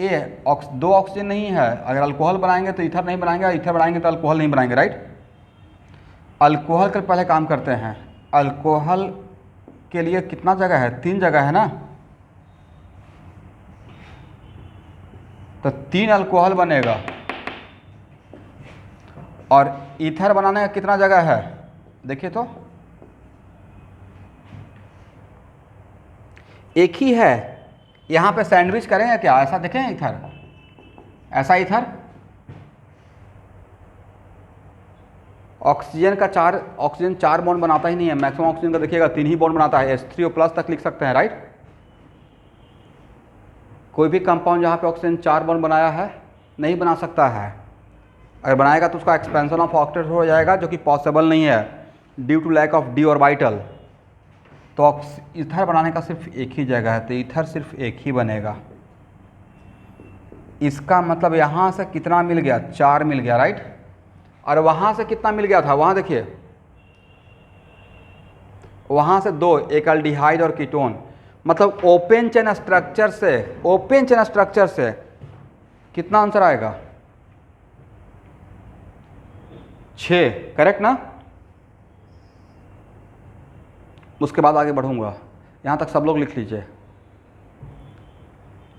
2 ऑक्सीजन नहीं है। अगर अल्कोहल बनाएंगे तो ईथर नहीं बनाएंगे, और ईथर बनाएंगे तो अल्कोहल नहीं बनाएंगे, राइट। अल्कोहल के पहले काम करते हैं। अल्कोहल के लिए कितना जगह है? 3 जगह है ना। तो 3 अल्कोहल बनेगा। और ईथर बनाने का कितना जगह है? देखिए तो एक ही है। यहाँ पे सैंडविच करेंगे क्या? ऐसा देखें ईथर, ऐसा ईथर, ऑक्सीजन 4 बॉन्ड बनाता ही नहीं है, मैक्सिमम ऑक्सीजन का देखिएगा 3 ही बॉन्ड बनाता है, H3O+ तक लिख सकते हैं, राइट। कोई भी कंपाउंड जहाँ पे ऑक्सीजन 4 बॉन्ड बनाया है नहीं बना सकता है, अगर बनाएगा तो उसका एक्सपेंशन ऑफ ऑक्टेट हो जाएगा, जो कि पॉसिबल नहीं है due to lack of d orbital. तो ईथर बनाने का सिर्फ एक ही जगह है, तो ईथर सिर्फ एक ही बनेगा। इसका मतलब यहाँ से कितना मिल गया, 4 मिल गया, राइट। और वहाँ से कितना मिल गया था, वहाँ देखिए, वहाँ से 2, एक एल्डिहाइड और कीटोन। मतलब ओपन चेन स्ट्रक्चर से कितना आंसर आएगा, 6, करेक्ट ना। उसके बाद आगे बढ़ूंगा, यहाँ तक सब लोग लिख लीजिए।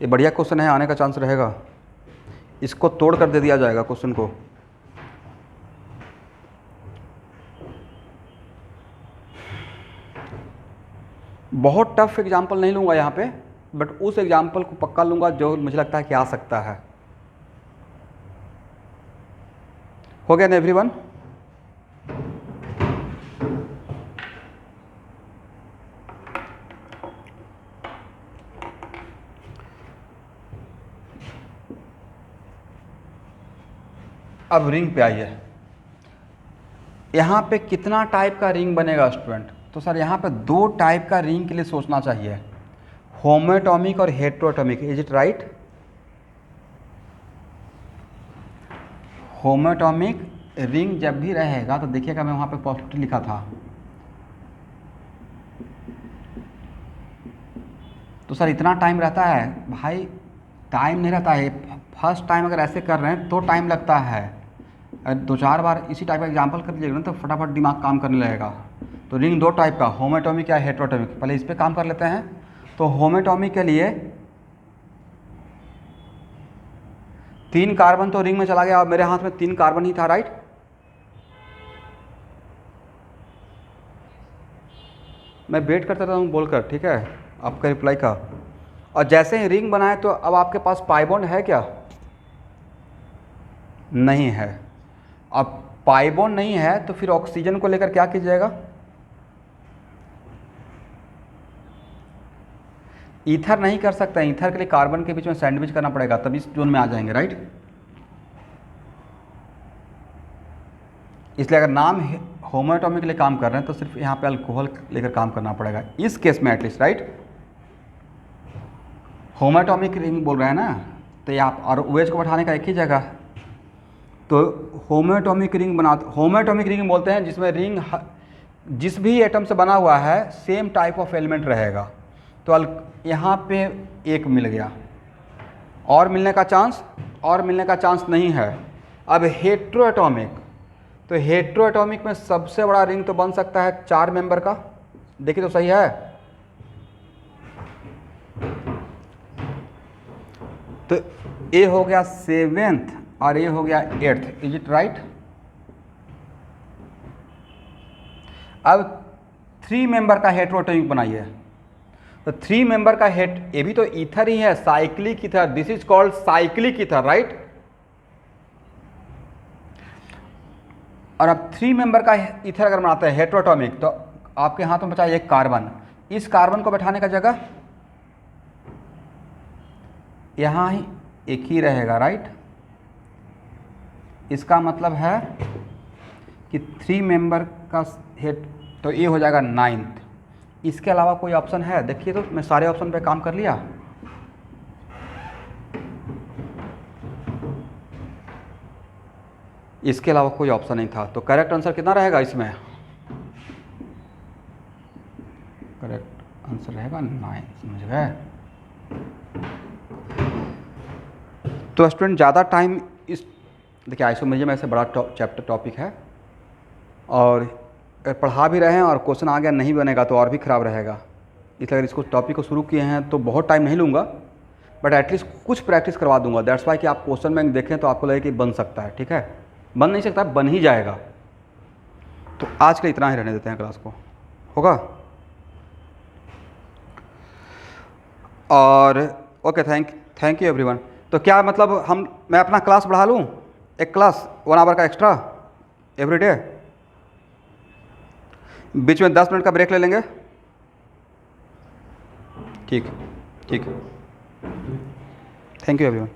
ये बढ़िया क्वेश्चन है, आने का चांस रहेगा, इसको तोड़ कर दे दिया जाएगा क्वेश्चन को। बहुत टफ एग्जाम्पल नहीं लूँगा यहाँ पे, बट उस एग्जाम्पल को पक्का लूँगा जो मुझे लगता है कि आ सकता है। हो गया ना एवरीवन? अब रिंग पे आइए। यहाँ पे कितना टाइप का रिंग बनेगा स्टूडेंट? तो सर यहाँ पे 2 टाइप का रिंग के लिए सोचना चाहिए, होमोएटॉमिक और heteroatomic. Is it right? Homoatomic ring जब भी रहेगा तो देखिएगा, मैं वहाँ पे पॉजिटिव लिखा था, तो सर इतना टाइम रहता है? भाई टाइम नहीं रहता है, फर्स्ट टाइम अगर ऐसे कर रहे हैं तो टाइम लगता है, 2-4 बार इसी टाइप का एग्जाम्पल कर लीजिएगा ना तो फटाफट दिमाग काम करने लगेगा। तो रिंग 2 टाइप का, होमोएटॉमिक या हेटेरोएटॉमिक। पहले इस पे काम कर लेते हैं। तो होमोएटॉमिक के लिए 3 कार्बन तो रिंग में चला गया, और मेरे हाथ में 3 कार्बन ही था, राइट। मैं वेट करता रहता हूँ बोलकर, ठीक है, आपका रिप्लाई का। और जैसे ही रिंग बनाए तो अब आपके पास पाई बॉन्ड है क्या? नहीं है। अब पाई बॉन्ड नहीं है तो फिर ऑक्सीजन को लेकर क्या कीजिएगा? ईथर नहीं कर सकता, ईथर के लिए कार्बन के बीच में सैंडविच करना पड़ेगा, तभी इस जोन में आ जाएंगे, राइट। इसलिए अगर नाम होमोएटॉमिक के लिए काम कर रहे हैं तो सिर्फ यहाँ पे अल्कोहल लेकर काम करना पड़ेगा इस केस में एटलीस्ट, राइट। होमोएटॉमिक रिंग बोल रहे हैं ना, तो ये आप और OH को बैठाने का एक ही जगह। तो होमोएटॉमिक रिंग बोलते हैं जिसमें रिंग जिस भी एटम से बना हुआ है सेम टाइप ऑफ एलिमेंट रहेगा। तो यहाँ पे 1 मिल गया, और मिलने का चांस नहीं है। अब हेटेरोएटॉमिक, तो हेटेरोएटॉमिक में सबसे बड़ा रिंग तो बन सकता है 4 मेंबर का, देखिए तो सही है। तो ए हो गया 7th और ये हो गया 8th, इज इट राइट? अब 3 मेंबर का हेटेरोएटॉमिक बनाइए। तो 3 मेंबर का ये भी तो ईथर ही है, cyclic ether, this is called cyclic ether, right. और अब 3 मेंबर का ईथर अगर बनाते हैं हेटेरोएटॉमिक, तो आपके हाथों में बचा 1 कार्बन। इस कार्बन को बैठाने का जगह यहाँ ही एक ही रहेगा, राइट। इसका मतलब है कि 3 मेंबर का हेड, तो ये हो जाएगा 9th। इसके अलावा कोई ऑप्शन है? देखिए तो मैं सारे ऑप्शन पे काम कर लिया। इसके अलावा कोई ऑप्शन नहीं था, तो करेक्ट आंसर कितना रहेगा इसमें? करेक्ट आंसर रहेगा 9, समझ गए। तो स्टूडेंट ज़्यादा टाइम इस, देखिए आइसोमेरिज्म में ऐसे बड़ा चैप्टर टॉपिक है, और अगर पढ़ा भी रहे हैं और क्वेश्चन आ गया नहीं बनेगा तो और भी ख़राब रहेगा। इसलिए अगर इसको टॉपिक को शुरू किए हैं तो बहुत टाइम नहीं लूँगा, बट एटलीस्ट कुछ प्रैक्टिस करवा दूंगा। दैट्स वाई कि आप क्वेश्चन बैंक देखें तो आपको लगे कि बन सकता है, ठीक है। बन नहीं सकता, बन ही जाएगा। तो आज के लिए इतना ही रहने देते हैं क्लास को, होगा। और ओके, थैंक यू एवरीवन। तो क्या मतलब मैं अपना क्लास बढ़ा लूँ, एक क्लास 1 आवर का एक्स्ट्रा एवरी डे? बीच में 10 मिनट का ब्रेक ले लेंगे। ठीक ठीक। Thank you everyone.